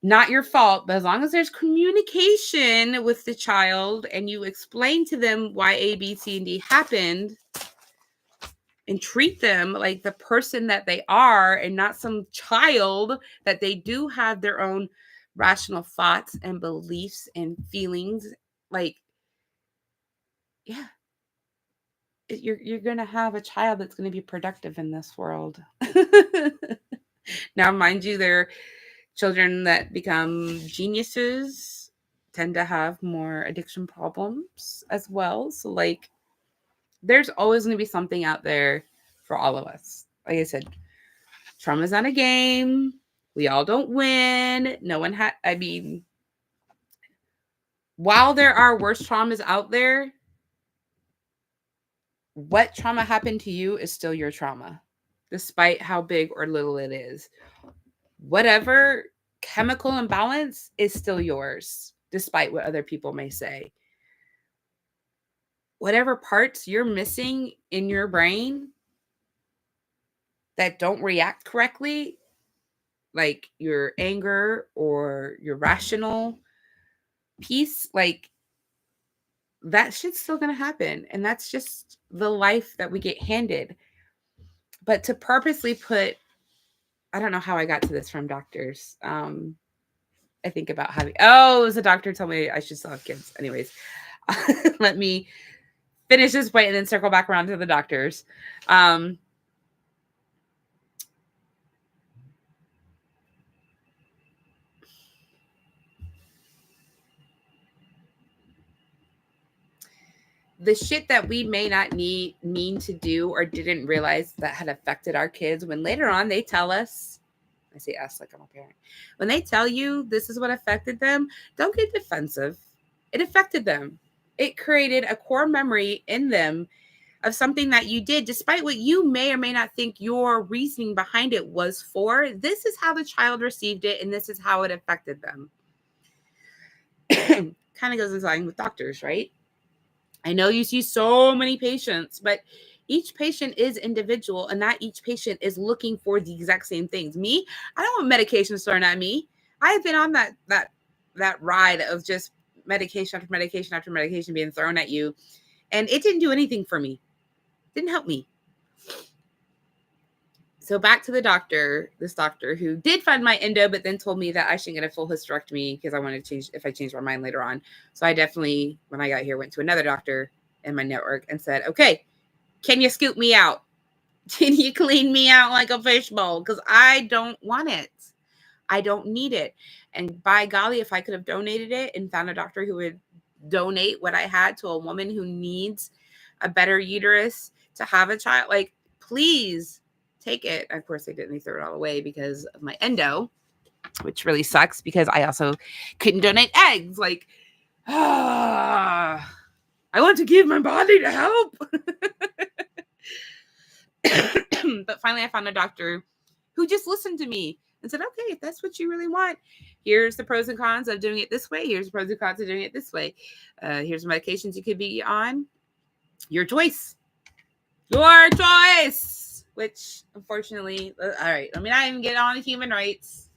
not your fault, but as long as there's communication with the child and you explain to them why A, B, C, and D happened, and treat them like the person that they are and not some child, that they do have their own rational thoughts and beliefs and feelings. Like, yeah, you're going to have a child that's going to be productive in this world. Now, mind you, they're children that become geniuses tend to have more addiction problems as well. So like, there's always going to be something out there for all of us. Like I said, trauma's not a game. We all don't win. No one while there are worse traumas out there, what trauma happened to you is still your trauma, despite how big or little it is. Whatever chemical imbalance is still yours, despite what other people may say. Whatever parts you're missing in your brain that don't react correctly, like your anger or your rational piece, like, that shit's still going to happen. And that's just the life that we get handed. But to purposely put I don't know how I got to this from doctors. I think about having, it was a doctor told me I should still have kids. Anyways, let me finish this point and then circle back around to the doctors. The shit that we may not mean to do or didn't realize that had affected our kids, when later on they tell us, I say us like I'm a parent, when they tell you this is what affected them, don't get defensive. It affected them. It created a core memory in them of something that you did, despite what you may or may not think your reasoning behind it was for. This is how the child received it, and this is how it affected them. Kind of goes in line with doctors, right? I know you see so many patients, but each patient is individual, and not each patient is looking for the exact same things. Me, I don't want medications thrown at me. I have been on that ride of just medication after medication after medication being thrown at you, and it didn't do anything for me. It didn't help me. So back to the doctor, this doctor who did find my endo, but then told me that I shouldn't get a full hysterectomy because I wanted to change if I changed my mind later on. So I definitely, when I got here, went to another doctor in my network and said, okay, can you scoop me out? Can you clean me out like a fishbowl? Because I don't want it. I don't need it. And by golly, if I could have donated it and found a doctor who would donate what I had to a woman who needs a better uterus to have a child, like, please take it. Of course, they didn't. They threw it all away because of my endo, which really sucks because I also couldn't donate eggs. Like, I want to give my body to help. But finally, I found a doctor who just listened to me and said, okay, if that's what you really want, here's the pros and cons of doing it this way. Here's the pros and cons of doing it this way. Here's the medications you could be on. Your choice. Your choice. Which, unfortunately, all right, let me not even get on to human rights.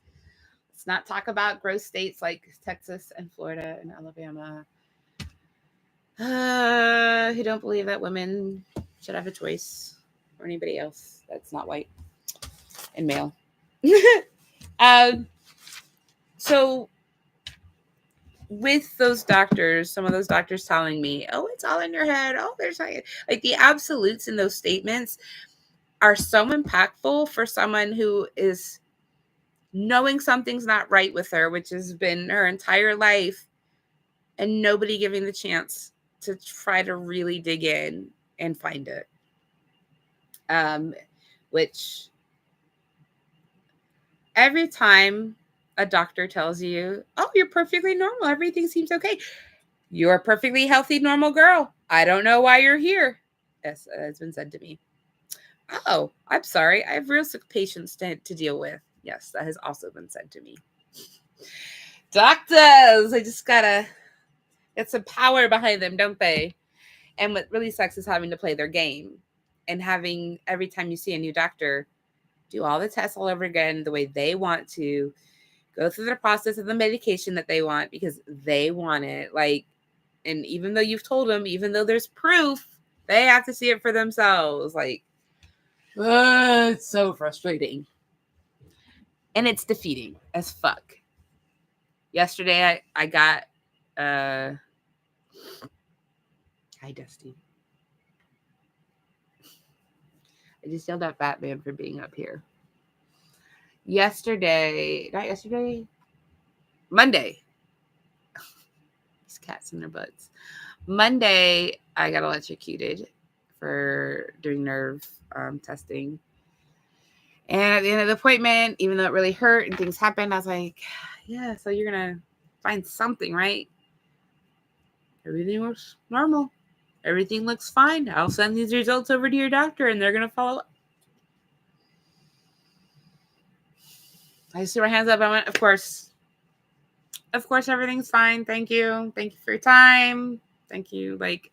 Let's not talk about gross states like Texas and Florida and Alabama who don't believe that women should have a choice, or anybody else that's not white and male. So with those doctors, some of those doctors telling me, oh, it's all in your head. Oh, there's like the absolutes in those statements are so impactful for someone who is knowing something's not right with her, which has been her entire life, and nobody giving the chance to try to really dig in and find it. Which every time a doctor tells you, oh, you're perfectly normal, everything seems okay, you're a perfectly healthy, normal girl, I don't know why you're here. Yes, it's been said to me. Oh, I'm sorry, I have real sick patients to deal with. Yes, that has also been said to me. Doctors, they just gotta get some power behind them, don't they? And what really sucks is having to play their game and having every time you see a new doctor do all the tests all over again the way they want to, go through the process of the medication that they want because they want it. Like, and even though you've told them, even though there's proof, they have to see it for themselves. Like, it's so frustrating. And it's defeating as fuck. Yesterday, I got, hi, Dusty. I just yelled at Batman for being up here. Monday. These cats in their butts. Monday, I got electrocuted for doing nerve testing. And at the end of the appointment, even though it really hurt and things happened, I was like, yeah, so you're going to find something, right? Everything looks normal. Everything looks fine. I'll send these results over to your doctor and they're going to follow up. I just threw my hands up. I went, of course, everything's fine. Thank you. Thank you for your time. Thank you. Like,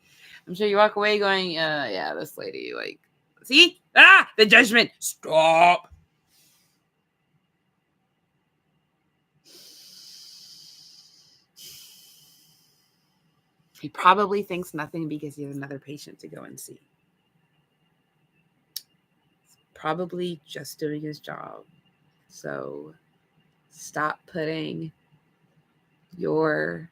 I'm sure you walk away going, yeah, this lady, like, see? The judgment. Stop. He probably thinks nothing because he has another patient to go and see. He's probably just doing his job. So stop putting your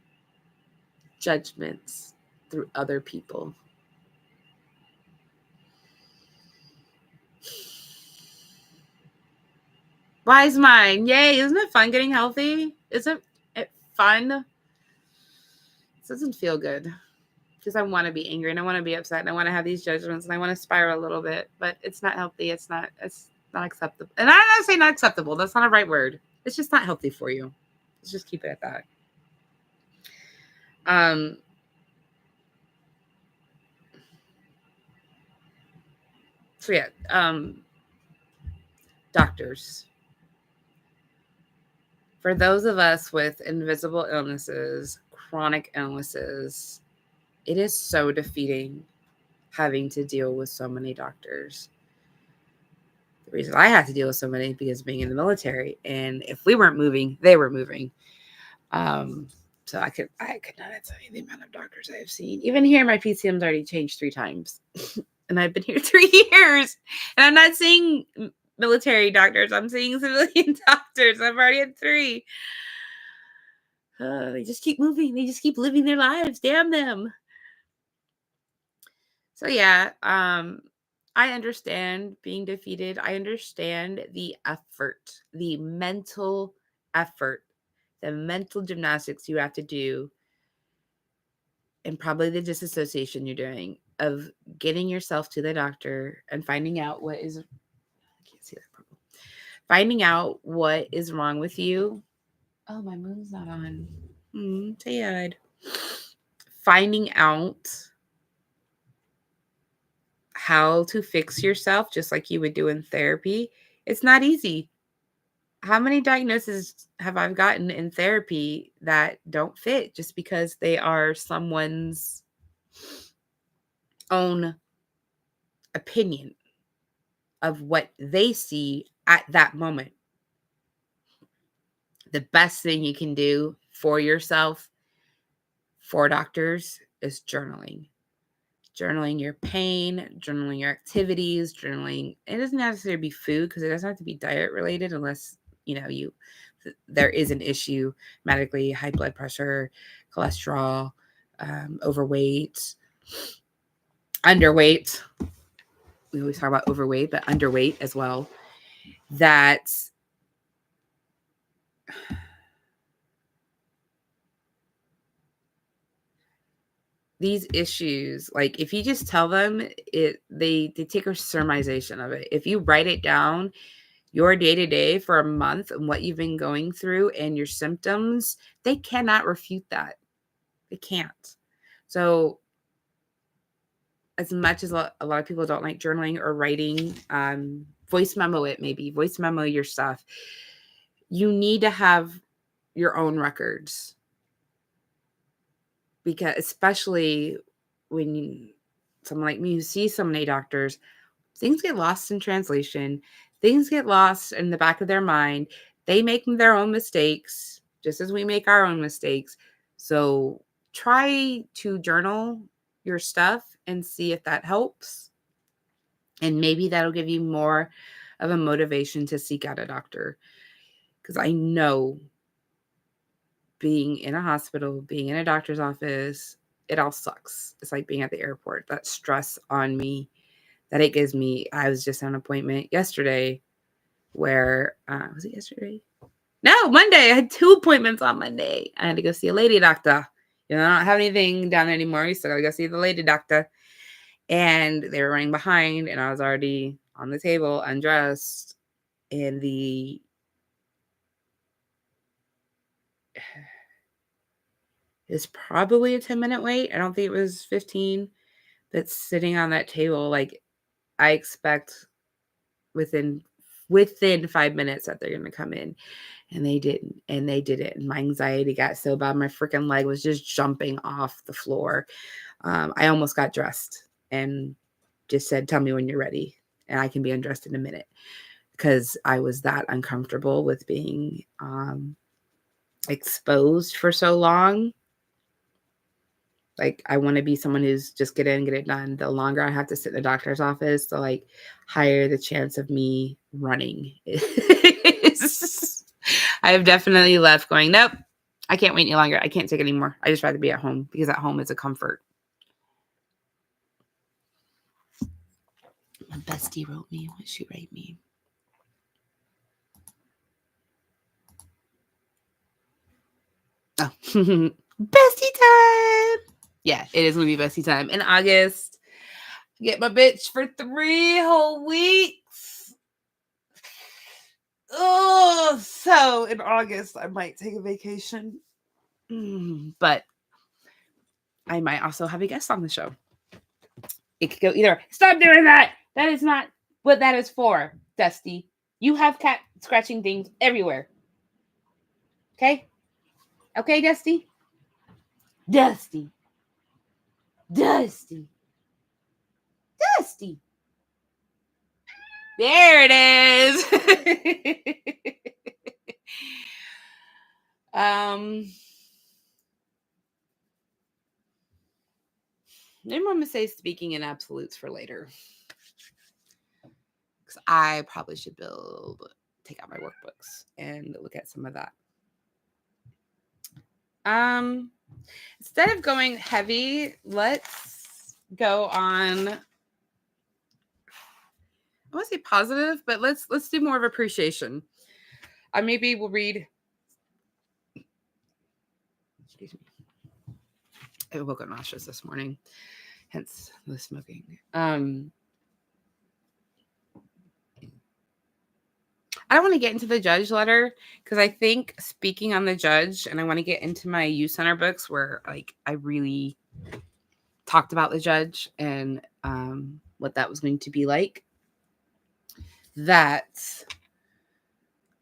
judgments through other people. Wise mind. Yay. Isn't it fun getting healthy? Isn't it fun? This doesn't feel good because I want to be angry and I want to be upset and I want to have these judgments and I want to spiral a little bit, but it's not healthy. It's not acceptable. And I'm not saying not acceptable. That's not a right word. It's just not healthy for you. Let's just keep it at that. So yeah, doctors. For those of us with invisible illnesses, chronic illnesses, it is so defeating having to deal with so many doctors. The reason I had to deal with so many because being in the military, and if we weren't moving, they were moving. So I could not tell you the amount of doctors I have seen. Even here, my PCM's already changed 3 times, and I've been here 3 years, and I'm not seeing military doctors. I'm seeing civilian doctors. I've already had 3. They just keep moving. They just keep living their lives. Damn them. So yeah, I understand being defeated. I understand the effort, the mental effort, the mental gymnastics you have to do, and probably the disassociation you're doing of getting yourself to the doctor and finding out what is, I can't see that purple, finding out what is wrong with you. Oh, my moon's not on. Sad. Finding out how to fix yourself, just like you would do in therapy. It's not easy. How many diagnoses have I gotten in therapy that don't fit just because they are someone's own opinion of what they see at that moment? The best thing you can do for yourself, for doctors, is journaling. Journaling your pain, journaling your activities, journaling. It doesn't necessarily be food because it doesn't have to be diet related unless, there is an issue medically, high blood pressure, cholesterol, overweight, underweight. We always talk about overweight, but underweight as well. That these issues, like if you just tell them it, they take a sermonization of it. If you write it down, your day-to-day for a month and what you've been going through and your symptoms, they cannot refute that. They can't. So as much as a lot of people don't like journaling or writing, voice memo it, maybe voice memo your stuff. You need to have your own records, because especially when someone like me who sees so many doctors, things get lost in translation. Things get lost in the back of their mind. They make their own mistakes, just as we make our own mistakes. So try to journal your stuff and see if that helps. And maybe that'll give you more of a motivation to seek out a doctor. Because I know being in a hospital, being in a doctor's office, it all sucks. It's like being at the airport. That stress on me that it gives me. I was just on an appointment yesterday where, was it yesterday? No, Monday. I had 2 appointments on Monday. I had to go see a lady doctor. I don't have anything down there anymore. You still got to go see the lady doctor. And they were running behind, and I was already on the table, undressed. And it's probably a 10-minute wait. I don't think it was 15. But sitting on that table, like I expect within 5 minutes that they're going to come in. And they didn't. And they did it. And my anxiety got so bad. My freaking leg was just jumping off the floor. I almost got dressed and just said, tell me when you're ready. And I can be undressed in a minute. Because I was that uncomfortable with being exposed for so long. Like, I want to be someone who's just get in, get it done. The longer I have to sit in the doctor's office, the higher the chance of me running is. I have definitely left going, nope, I can't wait any longer. I can't take it anymore. I just rather be at home because at home is a comfort. My bestie wrote me. What did she write me? Oh, bestie time. Yeah, it is going to be bestie time in August. Get my bitch for 3 whole weeks. Oh, so in August, I might take a vacation. But I might also have a guest on the show. It could go either. Stop doing that. That is not what that is for, Dusty. You have cat scratching things everywhere. Okay? Okay, Dusty? Dusty. Dusty. Dusty. There it is. Maybe I'm gonna say speaking in absolutes for later. Because I probably should take out my workbooks and look at some of that. Instead of going heavy, let's go on. I want to say positive, but let's do more of appreciation. Maybe we'll read. Excuse me. I woke up nauseous this morning, hence the smoking. I don't want to get into the judge letter because I think speaking on the judge, and I want to get into my youth center books where like I really talked about the judge and what that was going to be like. That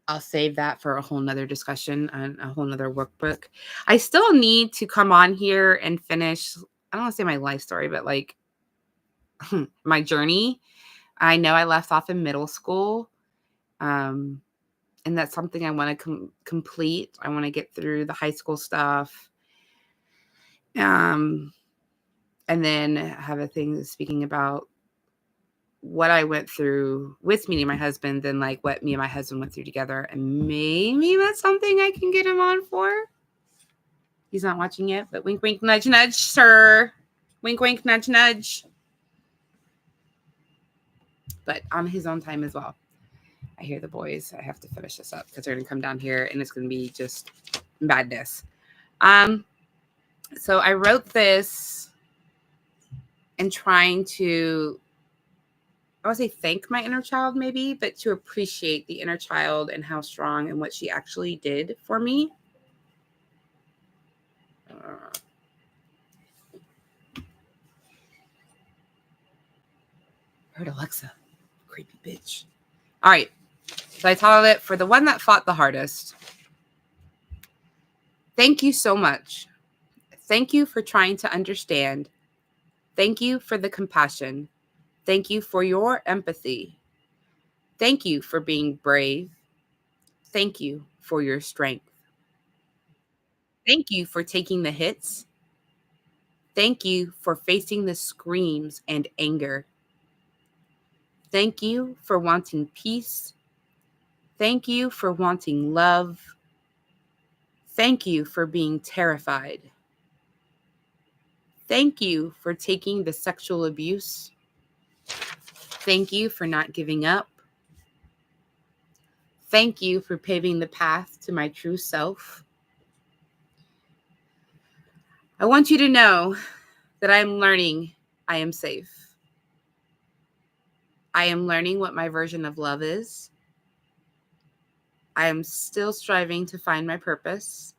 I'll save that for a whole nother discussion and a whole nother workbook. I still need to come on here and finish, I don't want to say my life story, but like my journey. I know I left off in middle school. And that's something I want to complete. I want to get through the high school stuff. And then have a thing speaking about what I went through with meeting my husband, then like what me and my husband went through together. And maybe that's something I can get him on for. He's not watching yet, but wink, wink, nudge, nudge, sir. Wink, wink, nudge, nudge. But on his own time as well. I hear the boys. I have to finish this up because they're going to come down here and it's going to be just badness. So I wrote this and trying to, I want to say thank my inner child maybe, but to appreciate the inner child and how strong and what she actually did for me. Heard Alexa, creepy bitch. All right. So I titled it, For the One That Fought the Hardest. Thank you so much. Thank you for trying to understand. Thank you for the compassion. Thank you for your empathy. Thank you for being brave. Thank you for your strength. Thank you for taking the hits. Thank you for facing the screams and anger. Thank you for wanting peace. Thank you for wanting love. Thank you for being terrified. Thank you for taking the sexual abuse. Thank you for not giving up. Thank you for paving the path to my true self. I want you to know that I am learning I am safe. I am learning what my version of love is. I am still striving to find my purpose.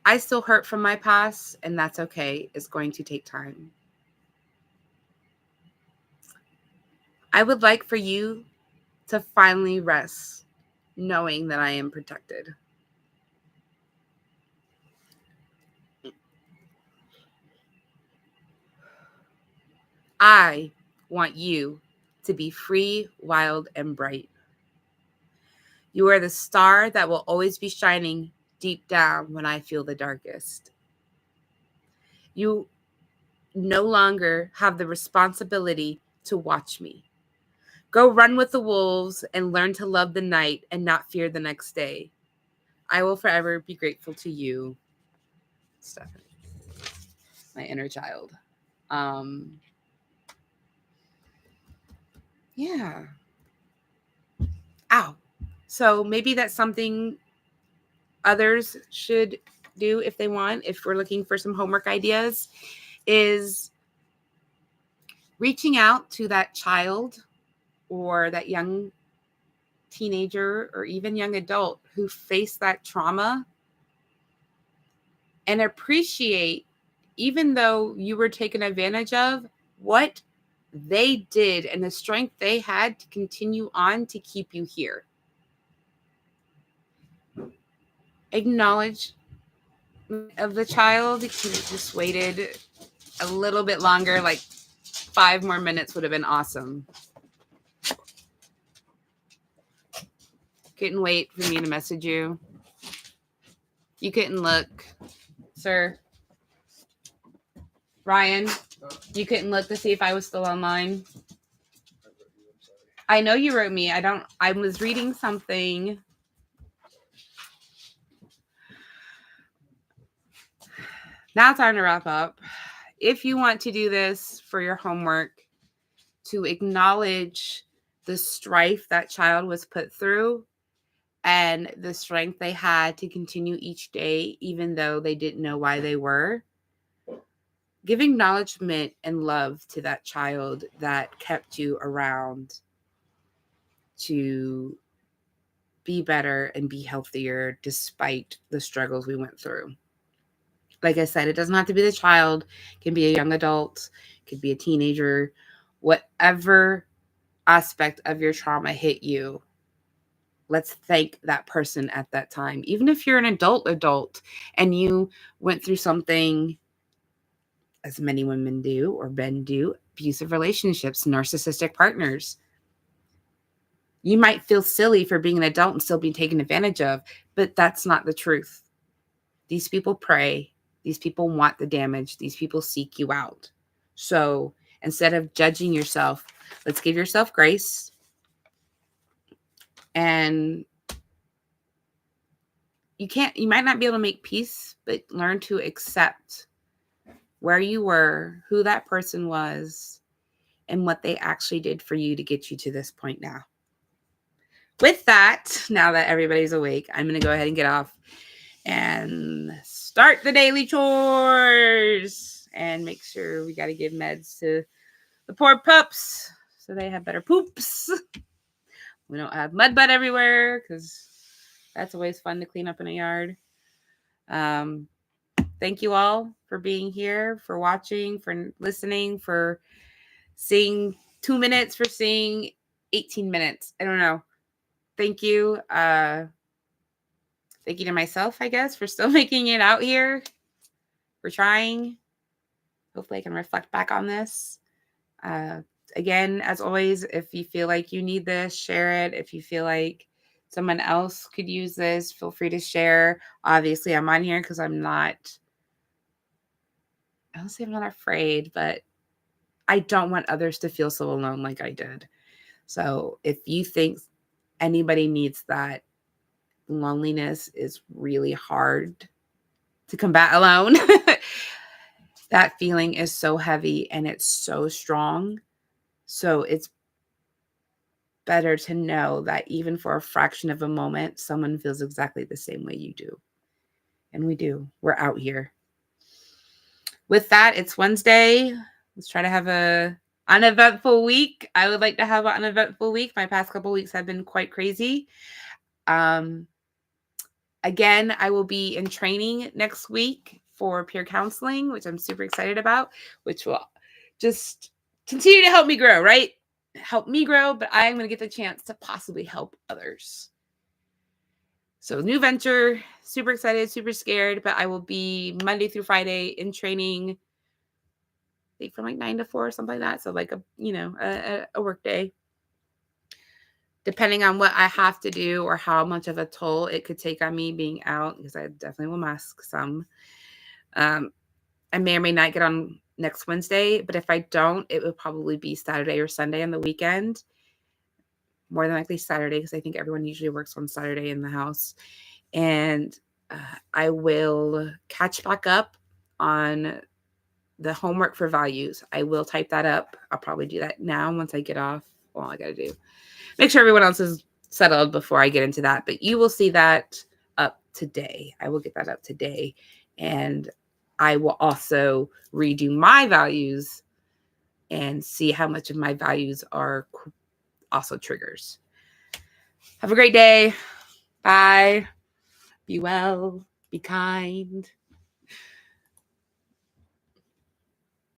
I still hurt from my past, and that's okay. It's going to take time. I would like for you to finally rest, knowing that I am protected. I want you to be free, wild, and bright. You are the star that will always be shining deep down when I feel the darkest. You no longer have the responsibility to watch me, Go run with the wolves and learn to love the night and not fear the next day. I will forever be grateful to you, Stephanie, my inner child. Yeah. Ow. So maybe that's something others should do if they want, if we're looking for some homework ideas, is reaching out to that child or that young teenager or even young adult who faced that trauma and appreciate, even though you were taken advantage of, what they did and the strength they had to continue on to keep you here. Acknowledge of the child. He just waited a little bit longer, like 5 more minutes would have been awesome. Couldn't wait for me to message you. You couldn't look, sir. Ryan, you couldn't look to see if I was still online. I know you wrote me. I was reading something. Now it's time to wrap up. If you want to do this for your homework, to acknowledge the strife that child was put through and the strength they had to continue each day, even though they didn't know why they were. Give acknowledgement and love to that child that kept you around to be better and be healthier despite the struggles we went through. Like I said, it doesn't have to be the child. It can be a young adult. It could be a teenager. Whatever aspect of your trauma hit you, let's thank that person at that time. Even if you're an adult and you went through something, as many women do or men do, abusive relationships, narcissistic partners. You might feel silly for being an adult and still being taken advantage of, but that's not the truth. These people pray. These people want the damage. These people seek you out. So instead of judging yourself, let's give yourself grace and you might not be able to make peace, but learn to accept where you were, who that person was, and what they actually did for you to get you to this point now. With that, now that everybody's awake, I'm going to go ahead and get off and start the daily chores and make sure we got to give meds to the poor pups so they have better poops. We don't have mud butt everywhere because that's always fun to clean up in a yard. Thank you all for being here, for watching, for listening, for seeing 2 minutes, for seeing 18 minutes. I don't know. Thank you. Thank you to myself, I guess, for still making it out here, for trying. Hopefully I can reflect back on this. Again, as always, if you feel like you need this, share it. If you feel like someone else could use this, feel free to share. Obviously, I'm on here because I don't say I'm not afraid, but I don't want others to feel so alone like I did. So if you think anybody needs that, loneliness is really hard to combat alone. That feeling is so heavy and it's so strong. So it's better to know that even for a fraction of a moment, someone feels exactly the same way you do. And we do. We're out here. With that, it's Wednesday. Let's try to have an uneventful week. I would like to have an uneventful week. My past couple weeks have been quite crazy. Again, I will be in training next week for peer counseling, which I'm super excited about, which will just continue to help me grow, right? Help me grow, but I'm going to get the chance to possibly help others. So new venture, super excited, super scared, but I will be Monday through Friday in training, I think from like 9 to 4 or something like that. So like a work day. Depending on what I have to do or how much of a toll it could take on me being out, because I definitely will mask some. I may or may not get on next Wednesday, but if I don't, it would probably be Saturday or Sunday on the weekend. more than likely Saturday, because I think everyone usually works on Saturday in the house. And I will catch back up on the homework for values. I will type that up. I'll probably do that now once I get off. Well, I got to do make sure everyone else is settled before I get into that. But you will see that up today. I will get that up today. And I will also redo my values and see how much of my values are also triggers. Have a great day. Bye. Be well. Be kind.